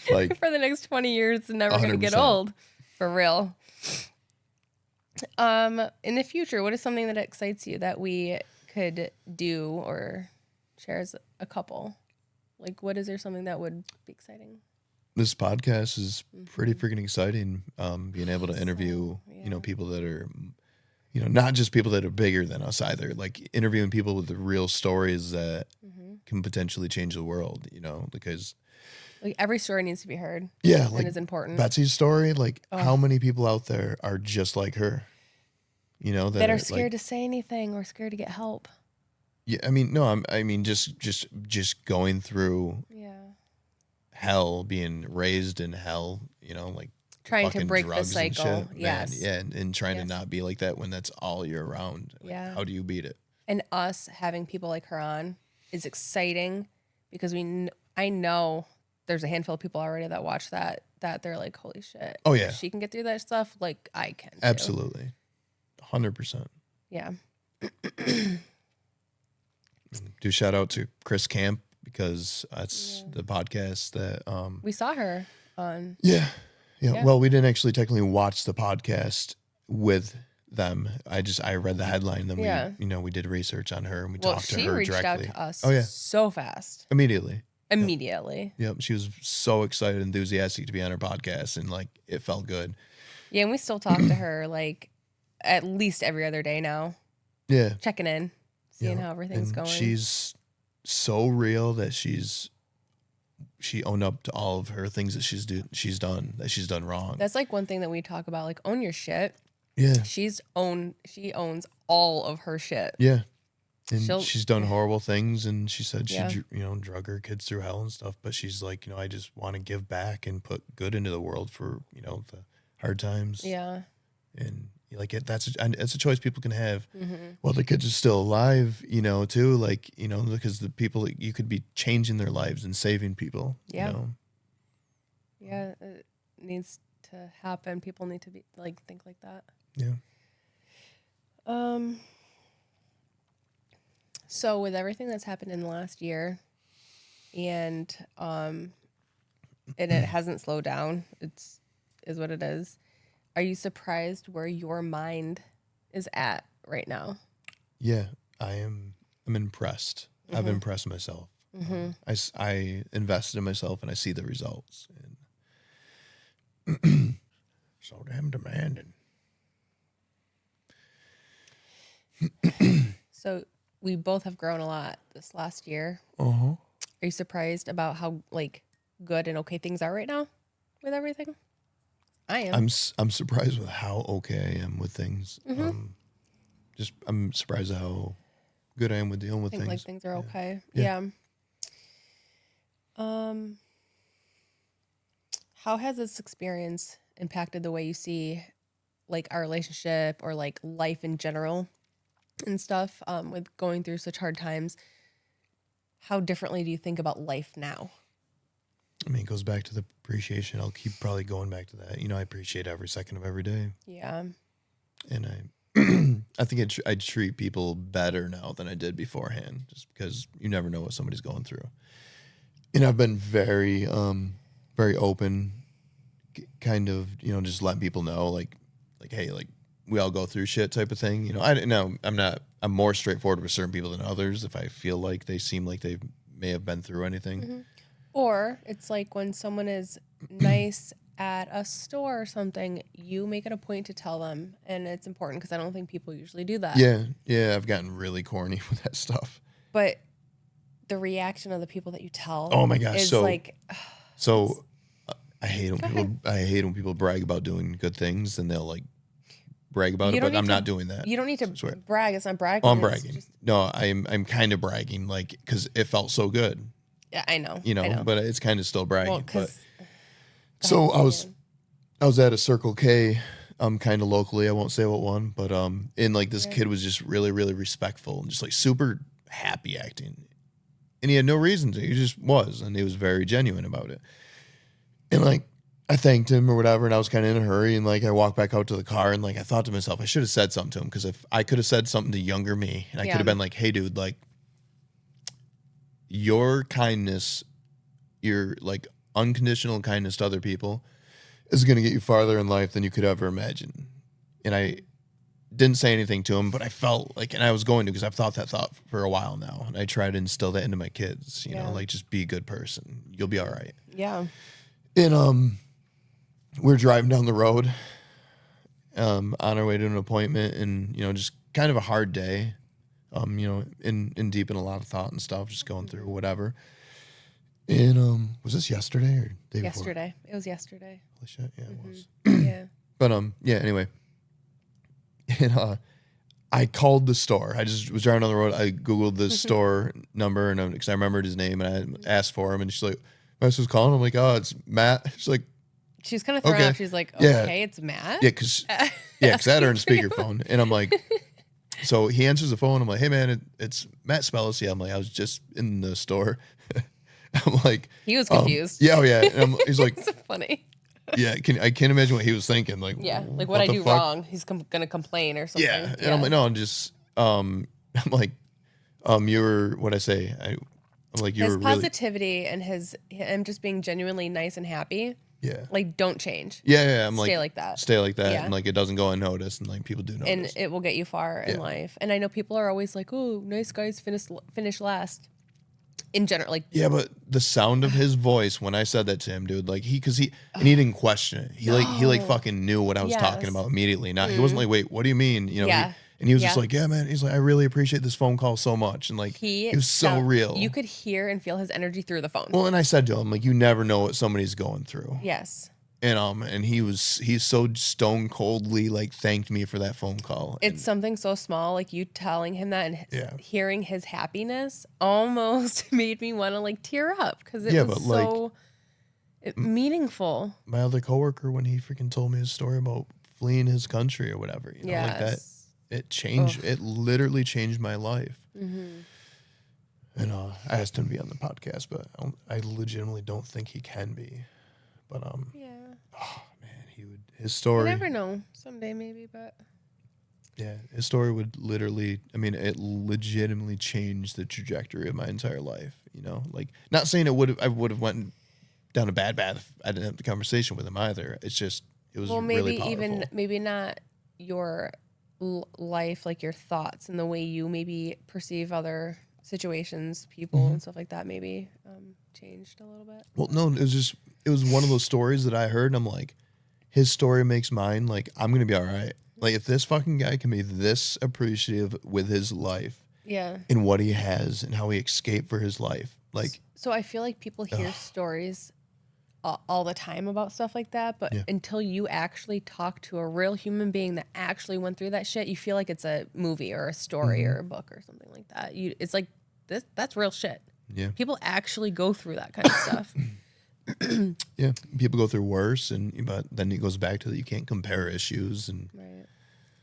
Like for the next 20 years, it's never going to get old. For real. In the future, what is something that excites you that we could do or share as a couple? Like, what is there something that would be exciting? This podcast is pretty freaking exciting. Being able to interview, people that are, not just people that are bigger than us either. Like interviewing people with the real stories that can potentially change the world. Because like every story needs to be heard. Yeah, and like is important. Betsy's story. Like how many people out there are just like her? That are scared to say anything or scared to get help. Yeah, I mean, no, I mean, just going through hell, being raised in hell, like trying to break the cycle. Yes, and trying to not be like that when that's all you're around. Like, how do you beat it? And us having people like her on is exciting because I know there's a handful of people already that watch that they're like, holy shit. Oh yeah, if she can get through that stuff, like I can. Too. Absolutely, 100%. Yeah. Do shout out to Chris Camp because that's the podcast that we saw her on. Yeah. Well, we didn't actually technically watch the podcast with them. I read the headline, then we did research on her and we talked to her directly. She reached out to us so fast. Immediately. Yep. She was so excited, enthusiastic to be on her podcast, and like it felt good. Yeah, and we still talk to her like at least every other day now. Yeah. Checking in. Seeing how everything's going. She's so real that she owned up to all of her things that she's done wrong. That's like one thing that we talk about, like own your shit. Yeah. She owns all of her shit. Yeah. And she's done horrible things, and she said she drug her kids through hell and stuff, but she's like, I just want to give back and put good into the world for, the hard times. Yeah. And like that's a choice people can have. While the kids are still alive, too. Like because the people you could be changing their lives and saving people. Yeah. Yeah, it needs to happen. People need to be like think like that. Yeah. So with everything that's happened in the last year, and it hasn't slowed down. Is what it is. Are you surprised where your mind is at right now? Yeah, I am. I'm impressed. I've impressed myself. I invested in myself, and I see the results. And so damn demanding. So we both have grown a lot this last year. Are you surprised about how like good and okay things are right now with everything? I am. I'm surprised with how okay I am with things. I'm surprised at how good I am with dealing with things. Like things are okay. Yeah. How has this experience impacted the way you see like our relationship or like life in general and stuff with going through such hard times? How differently do you think about life now? I mean, it goes back to the appreciation. I'll keep probably going back to that. I appreciate every second of every day. Yeah. And I think I treat people better now than I did beforehand, just because you never know what somebody's going through. And I've been very, very open, kind of, just letting people know, like, hey, like we all go through shit type of thing. I'm more straightforward with certain people than others if I feel like they seem like they may have been through anything. Or it's like when someone is nice at a store or something, you make it a point to tell them. And it's important because I don't think people usually do that. Yeah. I've gotten really corny with that stuff. But the reaction of the people that you tell oh my gosh, is I hate when people brag about doing good things and they'll like brag about it, but I'm not doing that. You don't need to brag. It's not bragging. Oh, I'm bragging. No, I'm kind of bragging, like, because it felt so good. Yeah, I know. I know. But it's kind of still bragging. Well, so I was at a Circle K, kind of locally. I won't say what one, but and like this kid was just really, really respectful and just like super happy acting. And he had no reason to. He just was. And he was very genuine about it. And like, I thanked him or whatever. And I was kind of in a hurry. And like, I walked back out to the car. And like, I thought to myself, I should have said something to him. Because if I could have said something to younger me, and I could have been like, hey, dude, like, your kindness, your like unconditional kindness to other people is going to get you farther in life than you could ever imagine. And I didn't say anything to him, but I felt like, and I was going to, because I've thought that thought for a while now. And I try to instill that into my kids, you know, like just be a good person. You'll be all right. Yeah. And we're driving down the road on our way to an appointment, and, you know, just kind of a hard day, you know, in deep in a lot of thought and stuff, just going through whatever. And was this yesterday or day before? Yesterday. It was yesterday. Holy shit, yeah, it was. Yeah. But yeah, anyway. And I called the store. I just was driving down the road. I Googled the store number, and because I remembered his name, and I asked for him, and she's like, I was calling. I'm like, oh, it's Matt. She's like, she was kind of thrown off. She's like, okay, it's Matt. Yeah, because I had her on speakerphone, and I'm like, so he answers the phone. I'm like, hey man, it's Matt Spellis. Yeah, I'm like, I was just in the store. I'm like, he was confused. Yeah, and he's like, so funny. Yeah, I can't imagine what he was thinking. Like, like what I do wrong, he's gonna complain or something. Yeah, and I'm like, no, I'm just, I'm like, you were what I say. I'm like, you his were positivity really... and him just being genuinely nice and happy. Yeah, like don't change. Yeah, I'm like, stay like that. Stay like that, and like it doesn't go unnoticed, and like people do notice, and it will get you far in life. And I know people are always like, oh, nice guys finish last. In general, like but the sound of his voice when I said that to him, dude, like he didn't question it. He fucking knew what I was talking about immediately. Not he wasn't like, wait, what do you mean? You know, and he was just like, yeah, man. He's like, I really appreciate this phone call so much, and like he was so real. You could hear and feel his energy through the phone. Well, and I said to him, like, you never know what somebody's going through. Yes. And he's so stone coldly like thanked me for that phone call. It's something so small, like you telling him that and hearing his happiness almost made me want to like tear up because it was so meaningful. My other coworker, when he freaking told me his story about fleeing his country or whatever, you know, like that, it changed. It literally changed my life. Mm-hmm. And I asked him to be on the podcast, but I legitimately don't think he can be. But oh man, his story. You never know. Someday maybe, but yeah, his story would literally. I mean, it legitimately changed the trajectory of my entire life. You know, like not saying I would have went down a bad path if I didn't have the conversation with him either. It's just it was really powerful. Maybe not your life, like your thoughts and the way you maybe perceive other situations, people, and stuff like that. Maybe changed a little bit. Well, no, it was one of those stories that I heard, and I'm like, his story makes mine. Like, I'm going to be all right. Like, if this fucking guy can be this appreciative with his life and what he has and how he escaped for his life. Like, so I feel like people hear stories all the time about stuff like that, but until you actually talk to a real human being that actually went through that shit, you feel like it's a movie or a story or a book or something like that. It's like, that's real shit. Yeah. People actually go through that kind of stuff. Yeah, people go through worse, but then it goes back to that you can't compare issues and right.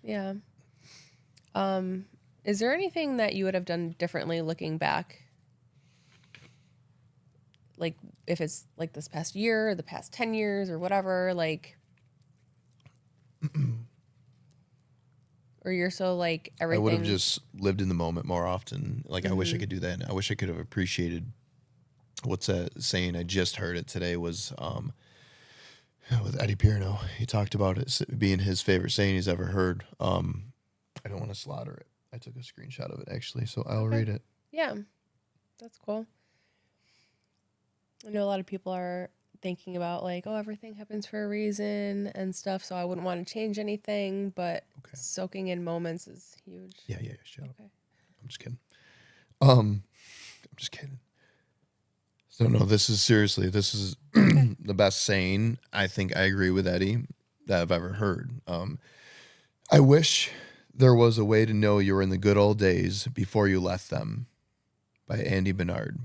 Yeah. Is there anything that you would have done differently looking back? Like if it's like this past year or the past 10 years or whatever, like or you're so like everything. I would have just lived in the moment more often. Like I wish I could do that. And I wish I could have appreciated what's that saying? I just heard it today was with Eddie Pierno. He talked about it being his favorite saying he's ever heard. I don't want to slaughter it. I took a screenshot of it actually, so I'll read it. Yeah, that's cool. I know a lot of people are thinking about like, oh, everything happens for a reason and stuff, so I wouldn't want to change anything, but soaking in moments is huge. Yeah, shut up. I'm just kidding. I'm just kidding. So no, this is the best saying. I think I agree with Eddie that I've ever heard. I wish there was a way to know you were in the good old days before you left them, by Andy Bernard.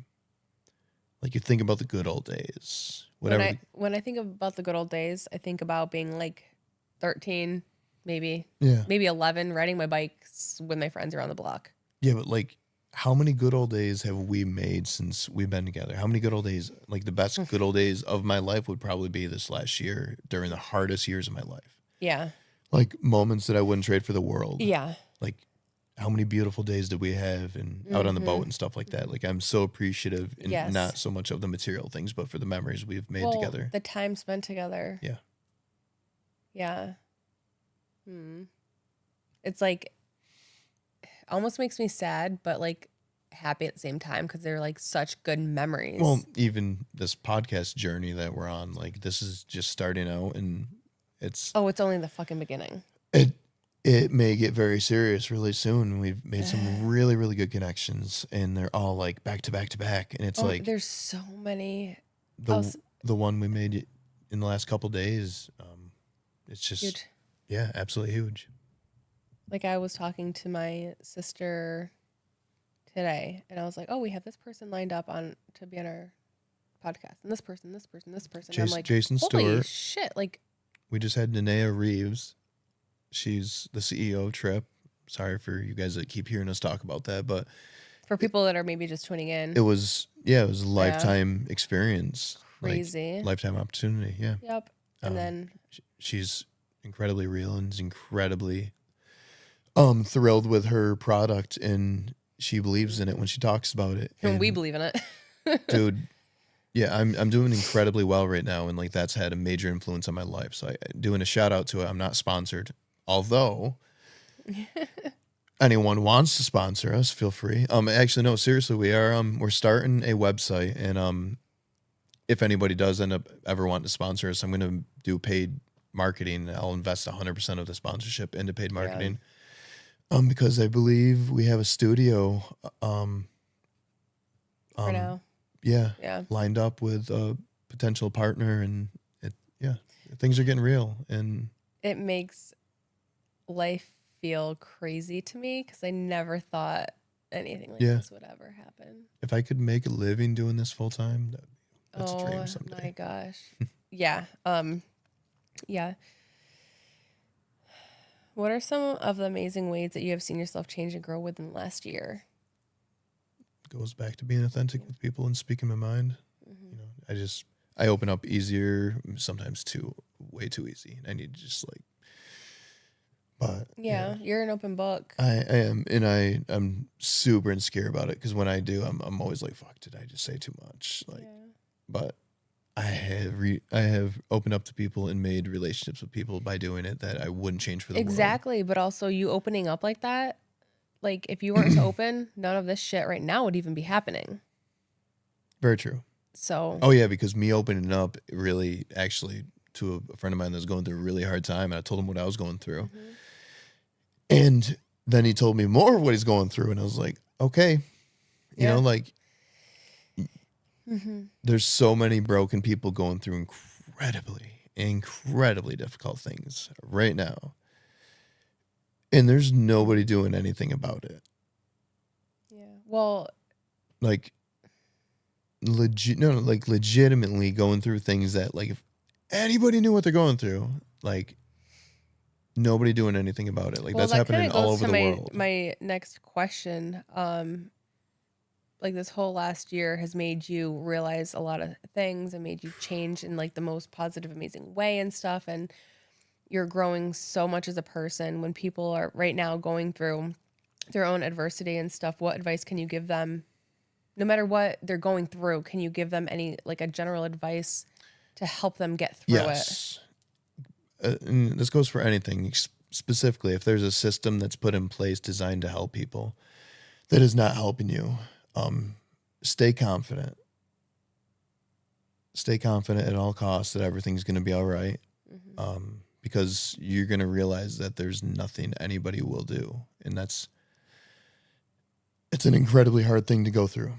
Like you think about the good old days. Whatever. When I think about the good old days, I think about being like 13, maybe 11, riding my bikes with my friends around the block. Yeah, but like how many good old days have we made since we've been together? How many good old days? Like the best good old days of my life would probably be this last year during the hardest years of my life. Yeah. Like moments that I wouldn't trade for the world. Yeah. Like how many beautiful days did we have and out on the boat and stuff like that? Like I'm so appreciative and not so much of the material things, but for the memories we've made together. The time spent together. Yeah. Yeah. It's like, almost makes me sad, but like happy at the same time because they're like such good memories. Well, even this podcast journey that we're on, like this is just starting out and it's only the fucking beginning. It may get very serious really soon. We've made some really, really good connections and they're all like back to back to back. And it's like there's so many. The one we made in the last couple days, it's just huge. Yeah, absolutely huge. Like I was talking to my sister today and I was like, oh, we have this person lined up to be on our podcast and this person. And I'm like, Jason holy Stewart. shit. Like we just had Nenea Reeves. She's the CEO of Trip. Sorry for you guys that keep hearing us talk about that, but for people that are maybe just tuning in, it was a lifetime experience. Crazy. Like, lifetime opportunity. Yeah. Yep. And then she's incredibly real and is incredibly thrilled with her product and she believes in it when she talks about it. And we believe in it. Dude, yeah, I'm doing incredibly well right now and like that's had a major influence on my life. So I'm doing a shout out to it. I'm not sponsored. Although anyone wants to sponsor us, feel free. Actually no, seriously, we are we're starting a website and if anybody does end up ever wanting to sponsor us, I'm going to do paid marketing. I'll invest 100% of the sponsorship into paid marketing. Yeah. Because I believe we have a studio for now. Yeah. Lined up with a potential partner and things are getting real and it makes life feel crazy to me because I never thought anything like this would ever happen. If I could make a living doing this full time, that's a dream someday. Oh my gosh. Yeah. Yeah. What are some of the amazing ways that you have seen yourself change and grow within the last year? Goes back to being authentic with people and speaking my mind. You know, I open up easier, sometimes way too easy. I need to just like, but you're an open book. I am, and I'm super insecure about it because when I do, I'm always like, fuck, did I just say too much? Like, but I have opened up to people and made relationships with people by doing it that I wouldn't change for the world. Exactly, but also you opening up like that. Like, if you weren't so open, none of this shit right now would even be happening. Very true. So. Oh, yeah, because me opening up really actually to a friend of mine that was going through a really hard time, and I told him what I was going through. And then he told me more of what he's going through, and I was like, okay. You know, like, there's so many broken people going through incredibly difficult things right now. And there's nobody doing anything about it. Yeah. Well, like legitimately going through things that like if anybody knew what they're going through, like nobody doing anything about it. Like that's happening all over the world. My next question, like this whole last year has made you realize a lot of things and made you change in like the most positive, amazing way and stuff. And you're growing so much as a person. When people are right now going through their own adversity and stuff, what advice can you give them? No matter what they're going through, can you give them any, like a general advice to help them get through it? And this goes for anything, specifically if there's a system that's put in place designed to help people that is not helping you, stay confident. Stay confident at all costs that everything's going to be all right. Because you're going to realize that there's nothing anybody will do. And it's an incredibly hard thing to go through.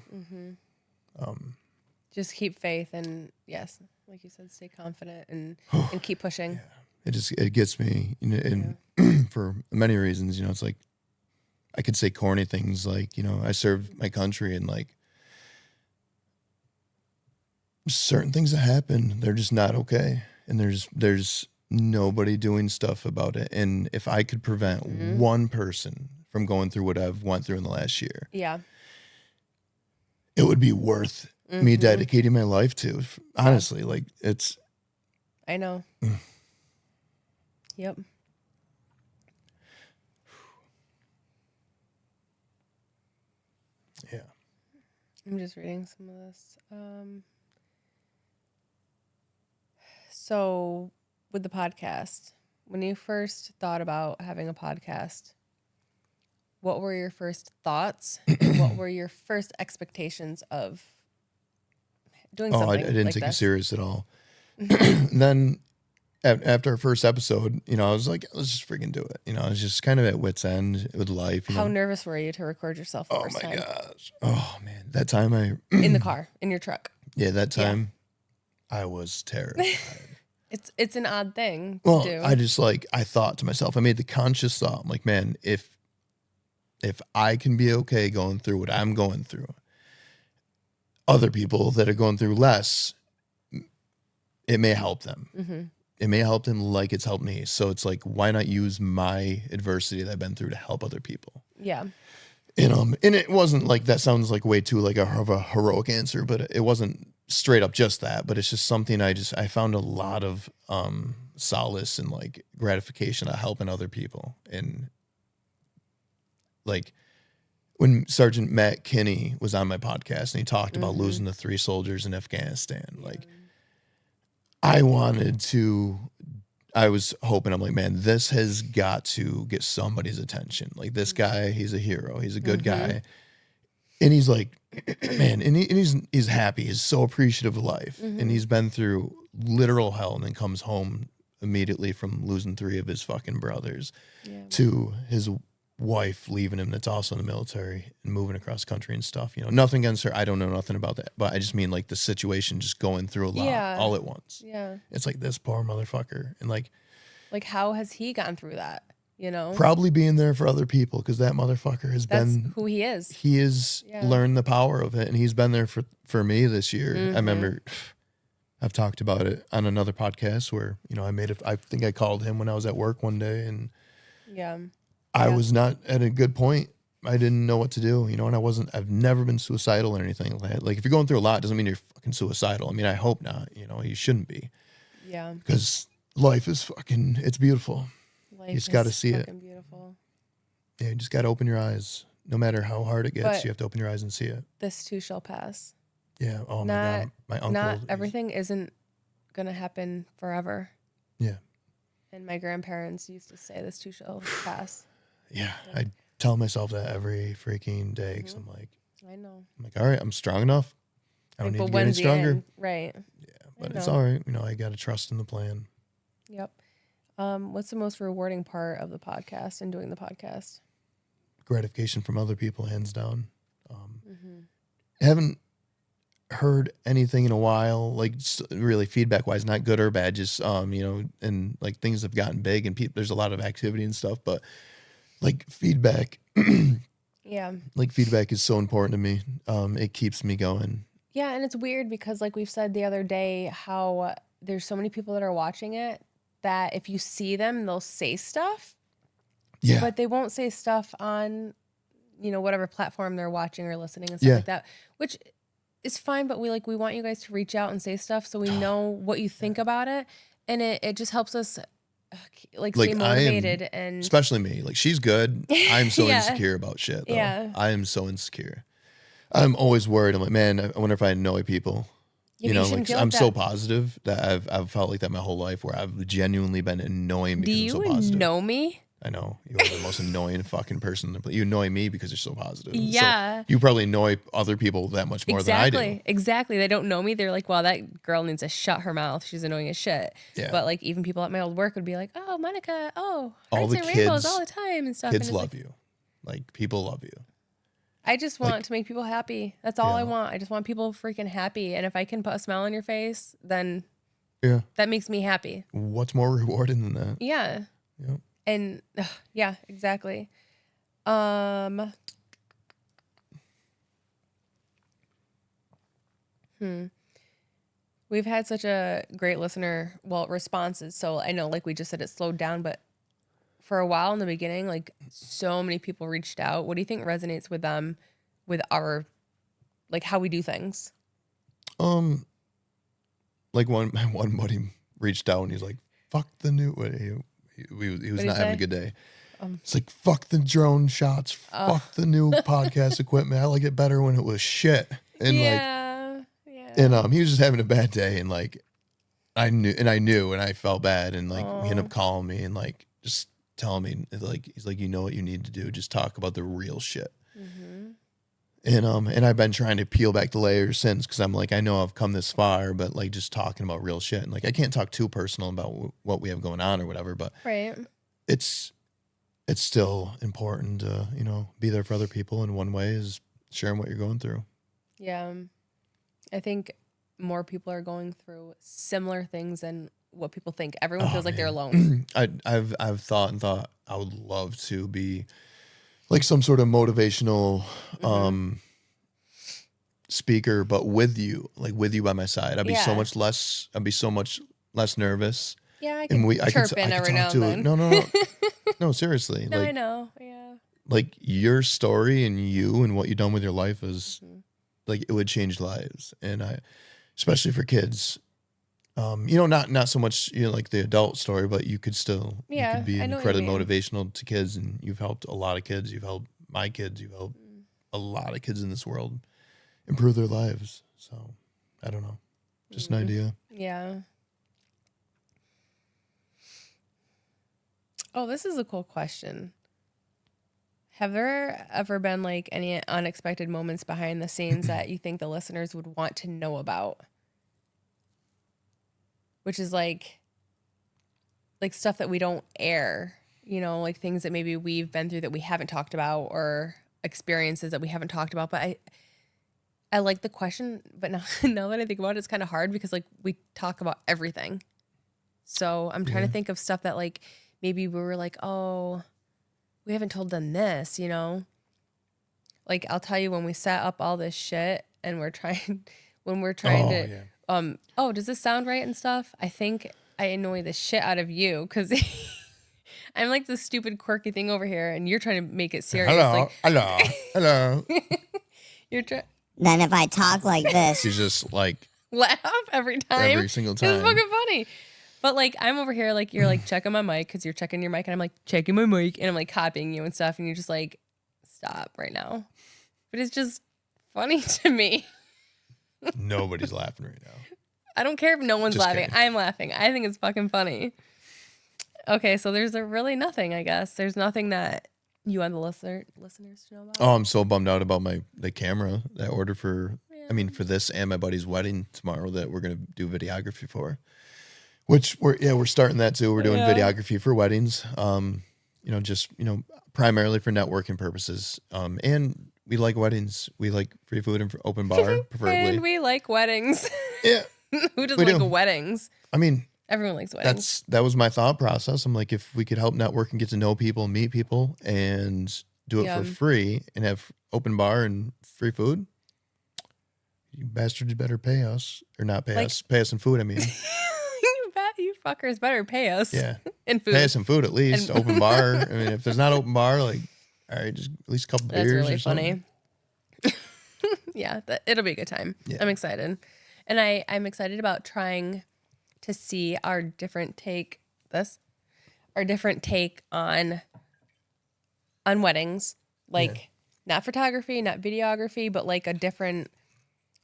Just keep faith and like you said, stay confident and keep pushing. Yeah. It gets me, you know, and for many reasons, you know, it's like, I could say corny things like, you know, I served my country and like certain things that happen, they're just not okay. And there's nobody doing stuff about it. And if I could prevent one person from going through what I've went through in the last year, it would be worth me dedicating my life to. Honestly, like it's. I know. Yep. Yeah. I'm just reading some of this. So with the podcast, when you first thought about having a podcast, what were your first thoughts and what were your first expectations of doing something I didn't like take this? it serious at all. And then after our first episode, I was like, let's just freaking do it. I was just kind of at wit's end with life. How nervous were you to record yourself the first time? Oh my gosh. Oh man. That time in the car, in your truck. Yeah, that time I was terrified. It's an odd thing to do. I thought to myself, I made the conscious thought, I'm like, man, if I can be okay going through what I'm going through, other people that are going through less, it may help them. Mm-hmm. It may help them like it's helped me. So it's like, why not use my adversity that I've been through to help other people? Yeah. And it wasn't like, that sounds like way too like of a heroic answer, but it wasn't straight up just that. But it's just something I found a lot of solace and like gratification of helping other people. And like when Sergeant Matt Kinney was on my podcast and he talked about losing the 3 soldiers in Afghanistan, like I was hoping, I'm like, man, this has got to get somebody's attention. Like this guy, he's a hero. He's a good guy. And he's like, man, and he's happy. He's so appreciative of life. And he's been through literal hell and then comes home immediately from losing 3 of his fucking brothers to his wife leaving him that's also in the military and moving across country and stuff. Nothing against her. I don't know nothing about that. But I just mean like the situation just going through a lot all at once. Yeah. It's like this poor motherfucker. And like how has he gone through that? Probably being there for other people because that motherfucker has been who he is. He has learned the power of it, and he's been there for me this year. I remember I've talked about it on another podcast where I think I called him when I was at work one day, and I was not at a good point. I didn't know what to do, and I've never been suicidal or anything like that. Like if you're going through a lot, doesn't mean you're fucking suicidal. I mean, I hope not. You shouldn't be. Yeah. Because life is it's beautiful. You just got to see it. Beautiful. Yeah, you just got to open your eyes. No matter how hard it gets, you have to open your eyes and see it. This too shall pass. Yeah. Oh my God. My uncle. Not everything isn't going to happen forever. Yeah. And my grandparents used to say, this too shall pass. Yeah. I tell myself that every freaking day because I'm like, I know. I'm like, all right, I'm strong enough. I don't need to get any stronger. Right. Yeah. But it's all right. I got to trust in the plan. Yep. What's the most rewarding part of the podcast and doing the podcast? Gratification from other people, hands down. I haven't heard anything in a while, like really feedback wise, not good or bad, just, and like things have gotten big and there's a lot of activity and stuff, but like feedback, like feedback is so important to me. It keeps me going. Yeah. And it's weird because like we've said the other day, how there's so many people that are watching it that if you see them, they'll say stuff. Yeah. But they won't say stuff on, whatever platform they're watching or listening and stuff like that, which is fine. But we want you guys to reach out and say stuff so we know what you think about it. And it just helps us stay motivated. And especially me, like she's good. I'm so insecure about shit though. Yeah. I am so insecure. I'm always worried. I'm like, man, I wonder if I annoy people. I'm so positive that I've felt like that my whole life where I've genuinely been annoying because I'm so positive. Do you know me? I know. You are the most annoying fucking person. You annoy me because you're so positive. Yeah. So you probably annoy other people that much more than I do. Exactly. They don't know me. They're like, wow, that girl needs to shut her mouth. She's annoying as shit. Yeah. But like even people at my old work would be like, oh, Monica, hearts and rainbows all the time and stuff. Kids love you. Like people love you. I just want to make people happy. That's all I want. I just want people freaking happy. And if I can put a smile on your face, then that makes me happy. What's more rewarding than that? Yeah. Yep. And yeah, exactly. We've had such a great responses. So I know like we just said it slowed down, but for a while in the beginning, like so many people reached out. What do you think resonates with them with our like how we do things? Like one buddy reached out and he's like, "Fuck the new." He was not having a good day. It's like, "Fuck the drone shots. Fuck the new podcast equipment. I like it better when it was shit." And he was just having a bad day, and like I knew, and I felt bad, and like he ended up calling me and like just telling me, like, he's like, "You know what you need to do? Just talk about the real shit." And I've been trying to peel back the layers since, because I'm like, I know I've come this far, but like just talking about real shit, and like I can't talk too personal about what we have going on or whatever, but it's still important to, you know, be there for other people, and one way is sharing what you're going through. Yeah. I think more people are going through similar things than what people think. Everyone feels like they're alone. I've thought I would love to be like some sort of motivational speaker, but with you by my side. I'd be so much less nervous. Yeah, I can chirp in every now and then. No, seriously. No, like, I know. Yeah. Like your story and you and what you've done with your life is like, it would change lives. And especially for kids, you know, not so much, you know, like the adult story, but you could be incredibly motivational to kids, and you've helped a lot of kids. You've helped my kids. You've helped a lot of kids in this world improve their lives. So I don't know, just an idea. Yeah. Oh, this is a cool question. Have there ever been like any unexpected moments behind the scenes that you think the listeners would want to know about? Which is like stuff that we don't air, you know, like things that maybe we've been through that we haven't talked about, or experiences that we haven't talked about. But I like the question, but now that I think about it, it's kind of hard because like we talk about everything. So I'm trying to think of stuff that like maybe we were like, oh, we haven't told them this, you know? Like I'll tell you, when we set up all this shit and we're trying to, does this sound right and stuff? I think I annoy the shit out of you because I'm like this stupid quirky thing over here and you're trying to make it serious. Hello. You're trying. Then if I talk like this, she's just like laugh every time. Every single time. It's fucking funny. But like I'm over here, like you're like checking my mic because you're checking your mic, and I'm like checking my mic, and I'm like copying you and stuff, and you're just like, stop right now. But it's just funny to me. Nobody's laughing right now. I don't care if no one's just laughing. kidding. I'm laughing. I think it's fucking funny. Okay, so there's really nothing, I guess. There's nothing that you want the listeners to know about. Oh, I'm so bummed out about the camera that I ordered for this and my buddy's wedding tomorrow that we're gonna do videography for. Which we're starting that too. We're doing videography for weddings. Just primarily for networking purposes. And we like weddings. We like free food and open bar, preferably. And we like weddings. Yeah. Who doesn't like weddings? I mean, everyone likes weddings. That was my thought process. I'm like, if we could help network and get to know people and meet people and do it for free and have open bar and free food, you bastards better pay us, or not pay us. Pay us in food, I mean. You fuckers better pay us. Yeah. And food. Pay us some food at least. Open bar. I mean, if there's not open bar, like, all right, just at least a couple beers. That's really or funny. Yeah, it'll be a good time. Yeah. I'm excited. And I'm excited about trying to see our different take on weddings. Like not photography, not videography, but like a different,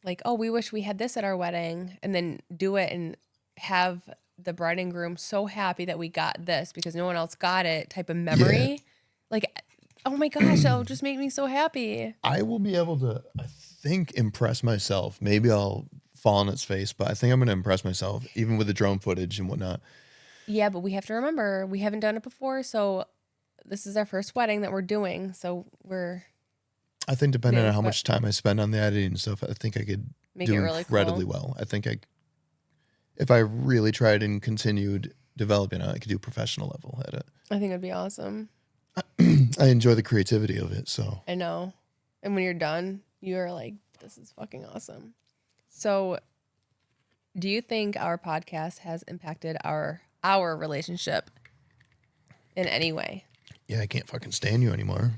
like, oh, we wish we had this at our wedding, and then do it and have the bride and groom so happy that we got this because no one else got it type of memory. Yeah. Like, oh my gosh, that'll just make me so happy. I will be able to, I think, impress myself. Maybe I'll fall on its face, but I think I'm going to impress myself, even with the drone footage and whatnot. Yeah, but we have to remember, we haven't done it before, so this is our first wedding that we're doing, so I think depending on how much time I spend on the editing and stuff, I think I could do really incredibly well. I think if I really tried and continued developing it, I could do professional level at it. I think it'd be awesome. I enjoy the creativity of it, so. I know. And when you're done, you're like, this is fucking awesome. So, do you think our podcast has impacted our relationship in any way? Yeah, I can't fucking stand you anymore.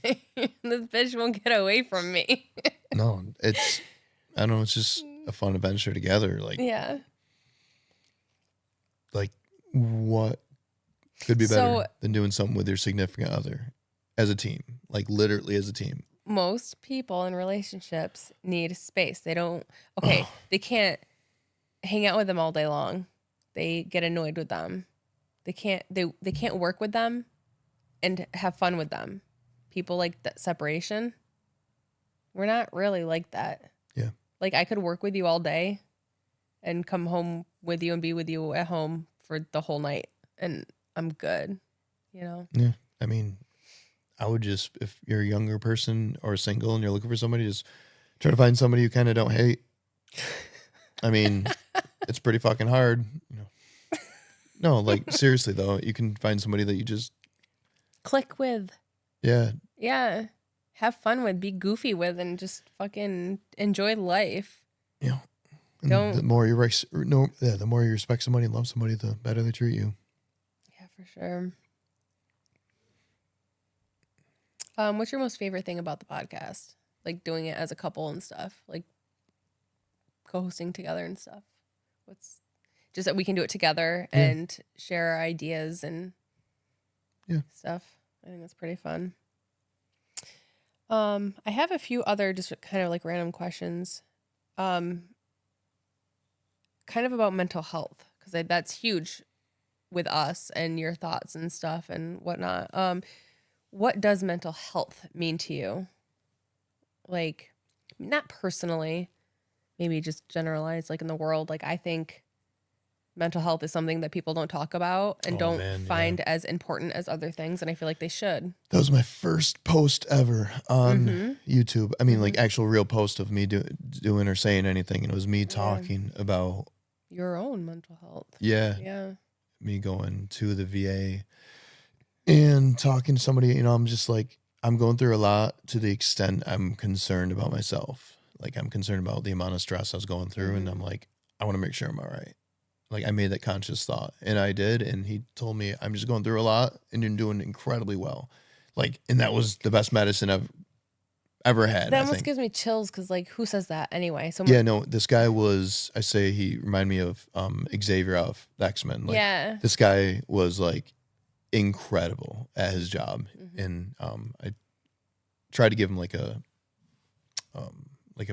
This bitch won't get away from me. No, it's, I don't know, it's just a fun adventure together. Like, Yeah. like what could be better than doing something with your significant other as a team? Like literally as a team. Most people in relationships need space. They don't, okay, they can't hang out with them all day long. They get annoyed with them. They can't work with them and have fun with them. People like that separation. We're not really like that. Yeah. Like I could work with you all day and come home with you and be with you at home for the whole night and I'm good, you know? Yeah. I mean, I would just, if you're a younger person or single and you're looking for somebody, just try to find somebody you kind of don't hate. I mean, it's pretty fucking hard. You know. No, like seriously though, you can find somebody that you just click with. Yeah. Yeah. Have fun with, be goofy with, and just fucking enjoy life. Yeah. And Don't. the more you the more you respect somebody and love somebody, the better they treat you. Yeah, for sure. What's your most favorite thing about the podcast? Like doing it as a couple and stuff, like co-hosting together and stuff. What's just that we can do it together and share our ideas and stuff. I think that's pretty fun. I have a few other just kind of like random questions, kind of about mental health because that's huge with us and your thoughts and stuff and whatnot. What does mental health mean to you? Like, not personally, maybe just generalized, like in the world. Like, I think mental health is something that people don't talk about and find as important as other things. And I feel like they should. That was my first post ever on YouTube. I mean, like actual real post of me doing or saying anything. And it was me talking about your own mental health. Yeah. Yeah. Me going to the VA and talking to somebody, you know, I'm just like, I'm going through a lot to the extent I'm concerned about myself. Like I'm concerned about the amount of stress I was going through. And I'm like, I want to make sure I'm all right. Like I made that conscious thought and I did. And he told me, I'm just going through a lot and you're doing incredibly well. Like, and that was the best medicine I've ever had. That almost gives me chills. Cause like, who says that anyway? Yeah, no, this guy was, I say he reminded me of Xavier of the X-Men. Like, this guy was like incredible at his job. And I tried to give him like a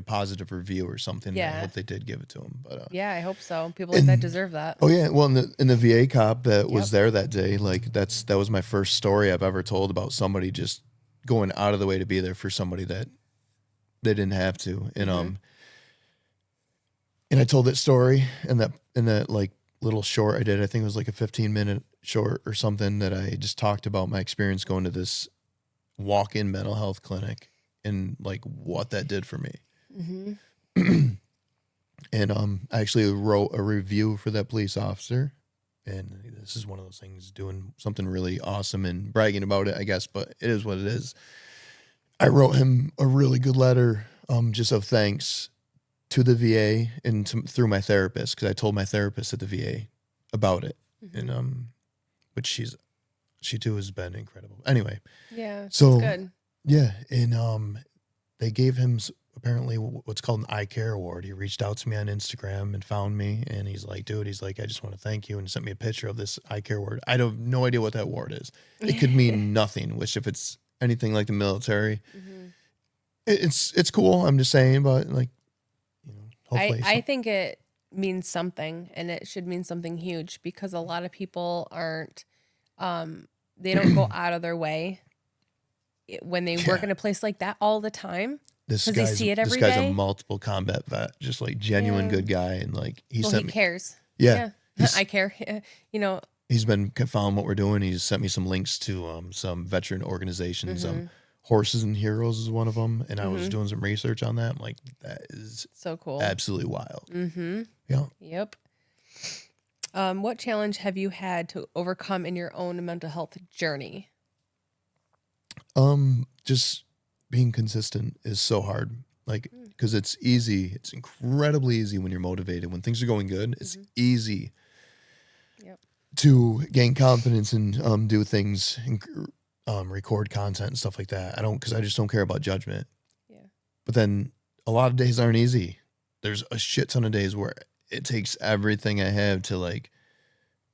positive review or something. Yeah. I hope they did give it to him. But yeah, I hope so. People like that deserve that. Oh yeah. Well, in the VA cop that was there that day, like that was my first story I've ever told about somebody just going out of the way to be there for somebody that they didn't have to. And and I told that story in that like little short I did. I think it was like a 15-minute short or something that I just talked about my experience going to this walk-in mental health clinic and like what that did for me. And I actually wrote a review for that police officer, and this is one of those things, doing something really awesome and bragging about it, I guess, but it is what it is. I wrote him a really good letter, just of thanks to the VA and through my therapist, because I told my therapist at the VA about it, and but she too has been incredible. Anyway, so that's good. Yeah, and they gave him apparently what's called an eye care award. He reached out to me on Instagram and found me, and he's like, dude, he's like, I just want to thank you, and sent me a picture of this eye care award. I have no idea what that award is. It could mean nothing, which if it's anything like the military, it's cool. I'm just saying, but like, you know, hopefully I think it means something, and it should mean something huge, because a lot of people aren't, they don't go out of their way when they work in a place like that all the time. Because they see it every day. This guy's a multiple combat vet, just like genuine good guy, and like he cares. Yeah. I care. You know, he's been following what we're doing. He's sent me some links to some veteran organizations. Horses and Heroes is one of them, and I was doing some research on that. I'm like, that is so cool, absolutely wild. Yeah. Yep. What challenge have you had to overcome in your own mental health journey? Just being consistent is so hard. Like, because it's easy. It's incredibly easy when you're motivated. When things are going good, it's easy to gain confidence and do things and record content and stuff like that. Because I just don't care about judgment. Yeah. But then a lot of days aren't easy. There's a shit ton of days where it takes everything I have to like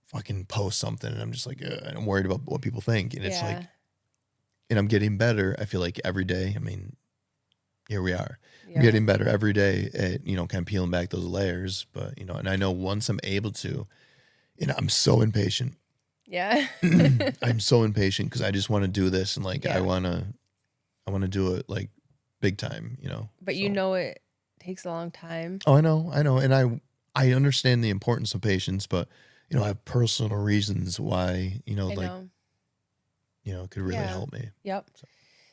fucking post something, and I'm just like, and I'm worried about what people think, and it's like, and I'm getting better. I feel like every day. I mean, here we are. I'm getting better every day at, you know, kind of peeling back those layers. But, you know, and I know once I'm able to, you know, I'm so impatient. Yeah. I'm so impatient because I just want to do this, and like I want to do it like big time, you know. But you know it takes a long time. Oh, I know, and I understand the importance of patience, but you know, I have personal reasons why, you know, you know, it could really help me. Yep.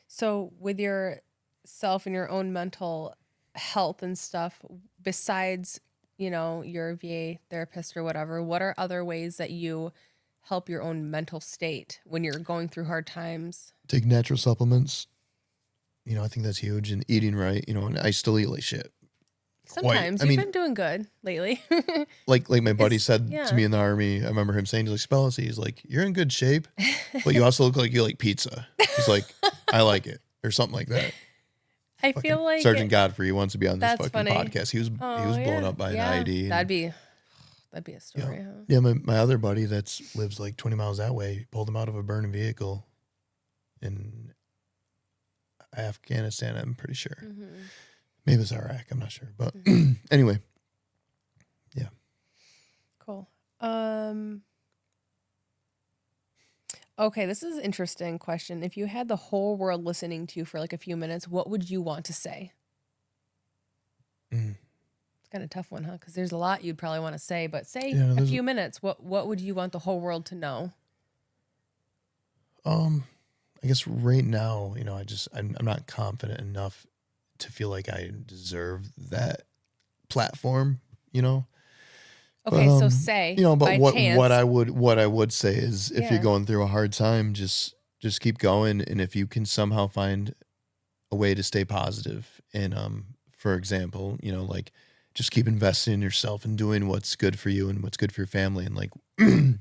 So with yourself and your own mental health and stuff, besides, you know, your VA therapist or whatever, what are other ways that you help your own mental state when you're going through hard times? Take natural supplements. You know, I think that's huge. And eating right, you know, and I still eat like shit. Sometimes. You've been doing good lately. like my buddy said to me in the Army, I remember him saying, he's like, Spellacy, he's like, you're in good shape, but you also look like you like pizza. He's like, I like it. Or something like that. I feel like Sergeant Godfrey wants to be on this fucking funny. podcast. He was blown up by an IED. That'd be a story. Yeah, huh? yeah, my other buddy that lives like 20 miles that way pulled him out of a burning vehicle in Afghanistan, I'm pretty sure. Mm-hmm. Maybe it was Iraq, I'm not sure. But anyway, yeah. Cool. Okay, this is an interesting question. If you had the whole world listening to you for like a few minutes, what would you want to say? It's kind of a tough one, huh? Because there's a lot you'd probably want to say, but say a few minutes. What would you want the whole world to know? I guess right now, you know, I'm not confident enough to feel like I deserve that platform, you know. Okay, so say, you know, but what I would say is, if you're going through a hard time, just keep going, and if you can somehow find a way to stay positive, and for example, you know, like just keep investing in yourself and doing what's good for you and what's good for your family, and like, you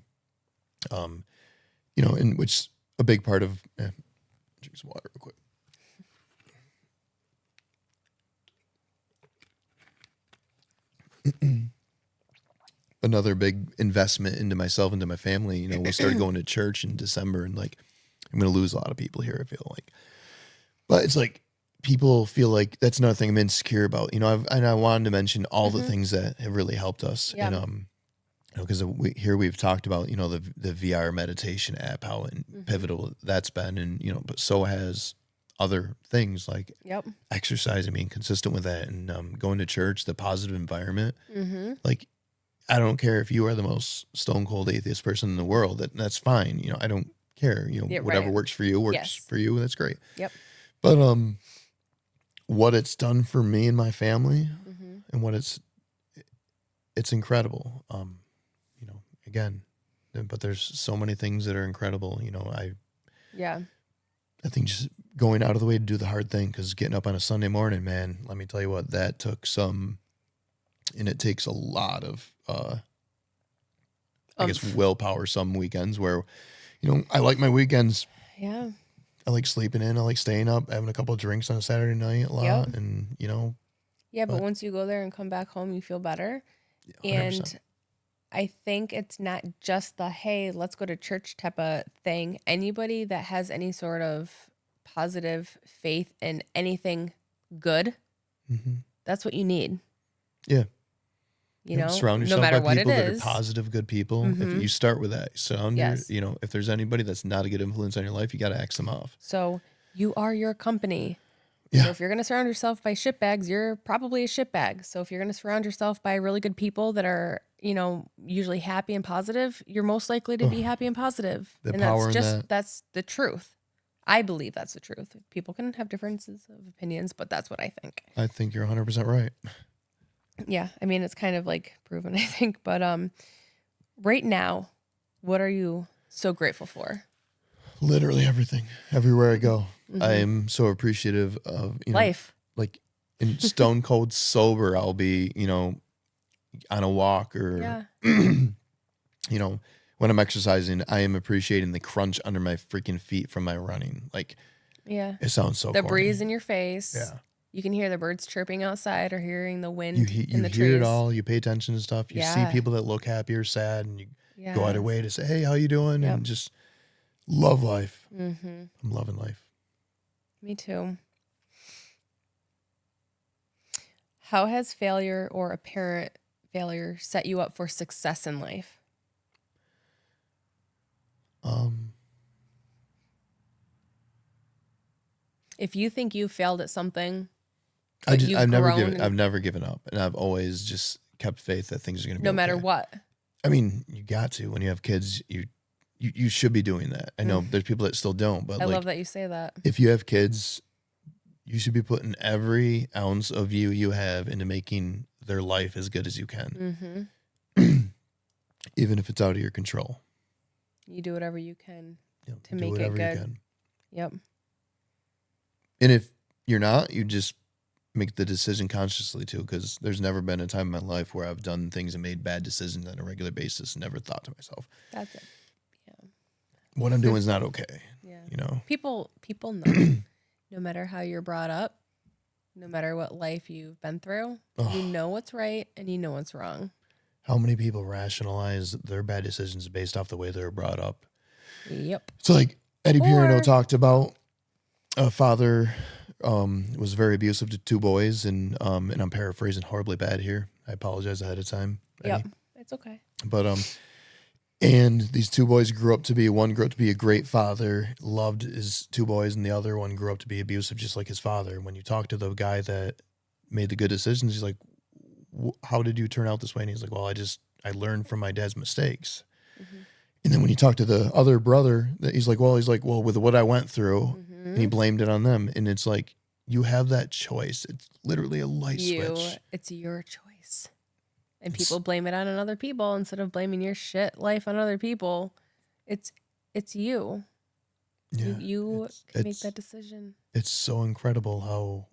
know, and which a big part of. Drink some water real quick. Another big investment into myself, into my family. You know, we started going to church in December, and like, I'm going to lose a lot of people here, I feel like. But it's like, people feel like that's another thing I'm insecure about. You know, I wanted to mention all the things that have really helped us. Yeah. And, you know, because we've talked about, you know, the VR meditation app, how pivotal that's been. And, you know, but so has other things like exercise and being consistent with that, and going to church, the positive environment. Like, I don't care if you are the most stone cold atheist person in the world. That's fine. You know, I don't care. You know, whatever works for you works for you. That's great. Yep. But what it's done for me and my family, and what it's incredible. You know, again, but there's so many things that are incredible. You know, I think just going out of the way to do the hard thing, because getting up on a Sunday morning, man, let me tell you what, that took some. And it takes a lot of, I guess, willpower some weekends where, you know, I like my weekends. Yeah. I like sleeping in. I like staying up, having a couple of drinks on a Saturday night a lot. And, you know. Yeah, but once you go there and come back home, you feel better. 100%. And I think it's not just the, hey, let's go to church type of thing. Anybody that has any sort of positive faith in anything good, that's what you need. Yeah. You know, surround yourself no matter by people what it that is. are positive, good people. If you start with that, you know, if there's anybody that's not a good influence on your life, you got to X them off. So you are your company. Yeah. So if you're going to surround yourself by shitbags, you're probably a shitbag. So if you're going to surround yourself by really good people that are, you know, usually happy and positive, you're most likely to be happy and positive. The and power that's in just, that's the truth. I believe that's the truth. People can have differences of opinions, but that's what I think. I think you're 100% right. Yeah, I mean, it's kind of like proven, I think. But right now, what are you so grateful for? Literally everything. Everywhere I go, I am so appreciative of, you know, life. Like, in stone cold sober, I'll be, you know, on a walk, or, you know, when I'm exercising, I am appreciating the crunch under my freaking feet from my running. Like, it sounds so the corny. breeze in your face. Yeah. You can hear the birds chirping outside or hearing the wind You in the trees. hear it all. You pay attention to stuff. You see people that look happy or sad, and you go out of your way to say, hey, how you doing? And just love life. I'm loving life. Me too. How has failure or apparent failure set you up for success in life? If you think you failed at something, I've never given up, and I've always just kept faith that things are going to be no matter what. I mean, you got to. When you have kids, you should be doing that. I know there's people that still don't, but I love that you say that. If you have kids, you should be putting every ounce of you have into making their life as good as you can, even if it's out of your control. You do whatever you can to make it good. Yep. And if you're not, you just make the decision consciously too, because there's never been a time in my life where I've done things and made bad decisions on a regular basis and never thought to myself, that's it. Yeah. What I'm doing is not okay. Yeah. You know, people know, no matter how you're brought up, no matter what life you've been through, you know what's right and you know what's wrong. How many people rationalize their bad decisions based off the way they were brought up? Yep. It's like Eddie Pirino talked about a father was very abusive to two boys, and I'm paraphrasing horribly bad here. I apologize ahead of time, Eddie. Yep, it's okay. But and these two boys one grew up to be a great father, loved his two boys, and the other one grew up to be abusive, just like his father. When you talk to the guy that made the good decisions, he's like, how did you turn out this way? And he's like, well, I learned from my dad's mistakes. And then when you talk to the other brother, he's like, well, with what I went through, and he blamed it on them. And it's like, you have that choice. It's literally a light switch. It's your choice. And people blame it on other people instead of blaming your shit life on other people. It's you. Yeah, you can make that decision. It's so incredible how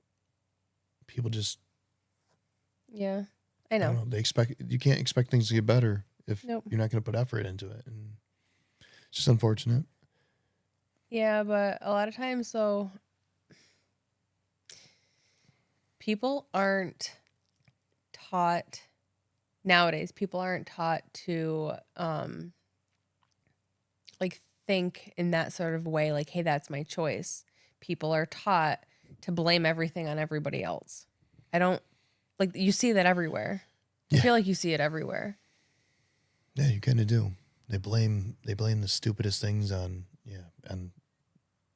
people just... Yeah, I know. You can't expect things to get better if you're not going to put effort into it. And it's just unfortunate. Yeah, but a lot of times, though, people aren't taught nowadays. People aren't taught to think in that sort of way. Like, hey, that's my choice. People are taught to blame everything on everybody else. You see that everywhere. I feel like you see it everywhere. Yeah, you kind of do. They blame the stupidest things on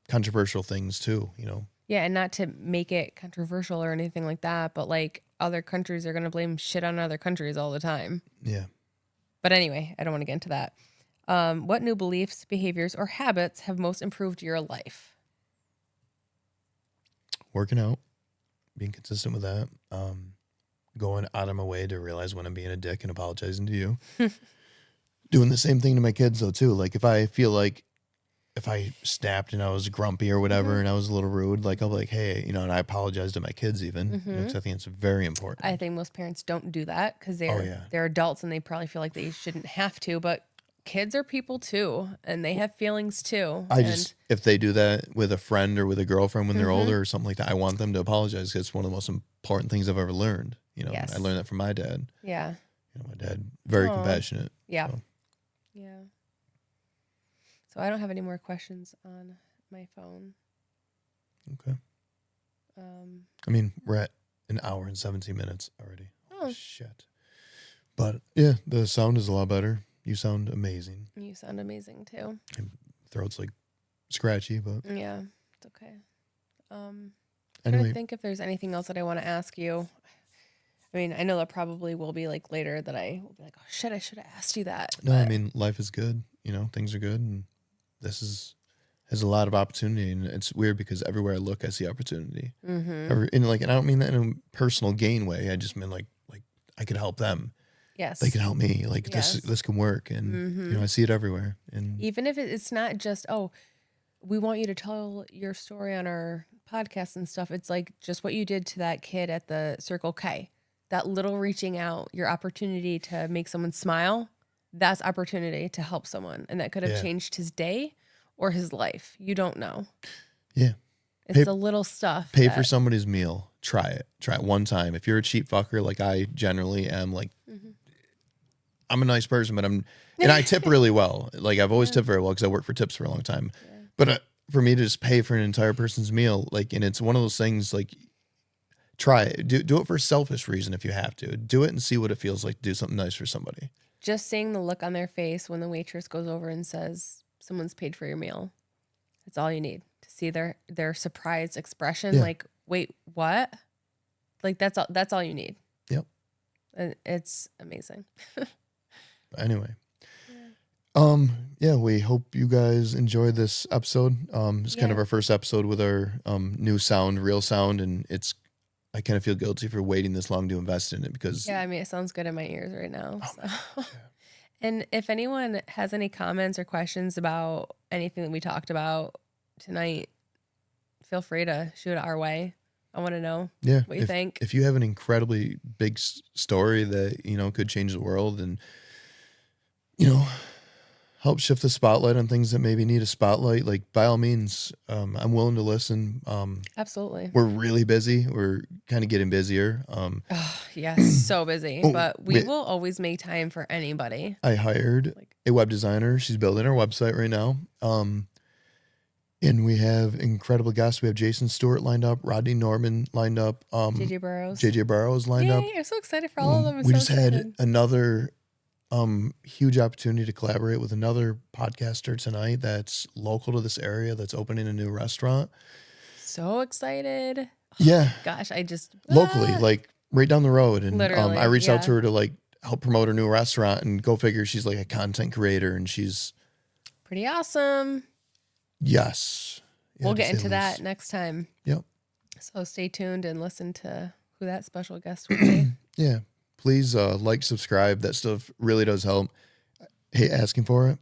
controversial things too, you know. Yeah, and not to make it controversial or anything like that, but like other countries are going to blame shit on other countries all the time. Yeah. But anyway, I don't want to get into that. What new beliefs, behaviors, or habits have most improved your life? Working out, being consistent with that, going out of my way to realize when I'm being a dick and apologizing to you. Doing the same thing to my kids though too. Like if I feel like if I snapped and I was grumpy or whatever and I was a little rude, like I'll be like, hey, and I apologize to my kids even, because I think it's very important. I think most parents don't do that because they're adults and they probably feel like they shouldn't have to, but kids are people too, and they have feelings too. If they do that with a friend or with a girlfriend when they're older or something like that, I want them to apologize because it's one of the most important things I've ever learned. I learned that from my dad. Yeah. My dad, very compassionate. Yeah. So. Yeah. So I don't have any more questions on my phone. Okay. I mean, we're at an hour and 17 minutes already. Oh, shit. But yeah, the sound is a lot better. You sound amazing. You sound amazing too. My throat's like scratchy, but yeah, it's okay. Anyway, I'm trying to think if there's anything else that I want to ask you. I mean, I know that probably will be like later that I will be like, oh shit, I should have asked you that. No, I mean, life is good. Things are good, and this has a lot of opportunity, and it's weird because everywhere I look, I see opportunity. And I don't mean that in a personal gain way. I just mean like I could help them. Yes, they can help me. Like this can work, and I see it everywhere. And even if it's not just we want you to tell your story on our podcast and stuff. It's like just what you did to that kid at the Circle K. That little reaching out, your opportunity to make someone smile, that's opportunity to help someone. And that could have changed his day or his life. You don't know. Yeah. It's the little stuff. Pay for somebody's meal. try it. Try it one time. If you're a cheap fucker like I generally am, like I'm a nice person, but and I tip really well. Like I've always tipped very well because I worked for tips for a long time. Yeah. But for me to just pay for an entire person's meal, like, and it's one of those things, like, try it. Do it for a selfish reason if you have to. Do it and see what it feels like to do something nice for somebody. Just seeing the look on their face when the waitress goes over and says, someone's paid for your meal. That's all you need to see their surprised expression. Yeah. Like, wait, what? Like, that's all you need. Yep. It's amazing. Anyway. Yeah, we hope you guys enjoyed this episode. It's kind of our first episode with our new sound, real sound, and I kind of feel guilty for waiting this long to invest in it because I mean, it sounds good in my ears right now. And if anyone has any comments or questions about anything that we talked about tonight, feel free to shoot it our way. I want to know what you think. If you have an incredibly big story that, could change the world and, help shift the spotlight on things that maybe need a spotlight, like by all means, I'm willing to listen. Absolutely. We're really busy. We're kind of getting busier. Yes, so busy, but we will always make time for anybody. I hired a web designer. She's building our website right now. And we have incredible guests. We have Jason Stewart lined up, Rodney Norman lined up. JJ Burrows lined up. I'm so excited for all of them. We just had another huge opportunity to collaborate with another podcaster tonight that's local to this area that's opening a new restaurant. So excited. Yeah. Gosh, I just locally, like right down the road. And literally, I reached out to her to like help promote her new restaurant, and go figure, she's like a content creator and she's pretty awesome. Yes. Yeah, we'll get into that next time. Yep. So stay tuned and listen to who that special guest will be. Yeah. Please subscribe. That stuff really does help. I hate asking for it,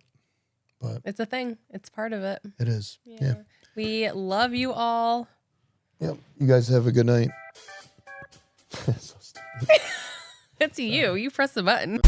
but it's a thing. It's part of it. It is. Yeah. We love you all. Yep. You guys have a good night. So stupid. It's you. You press the button.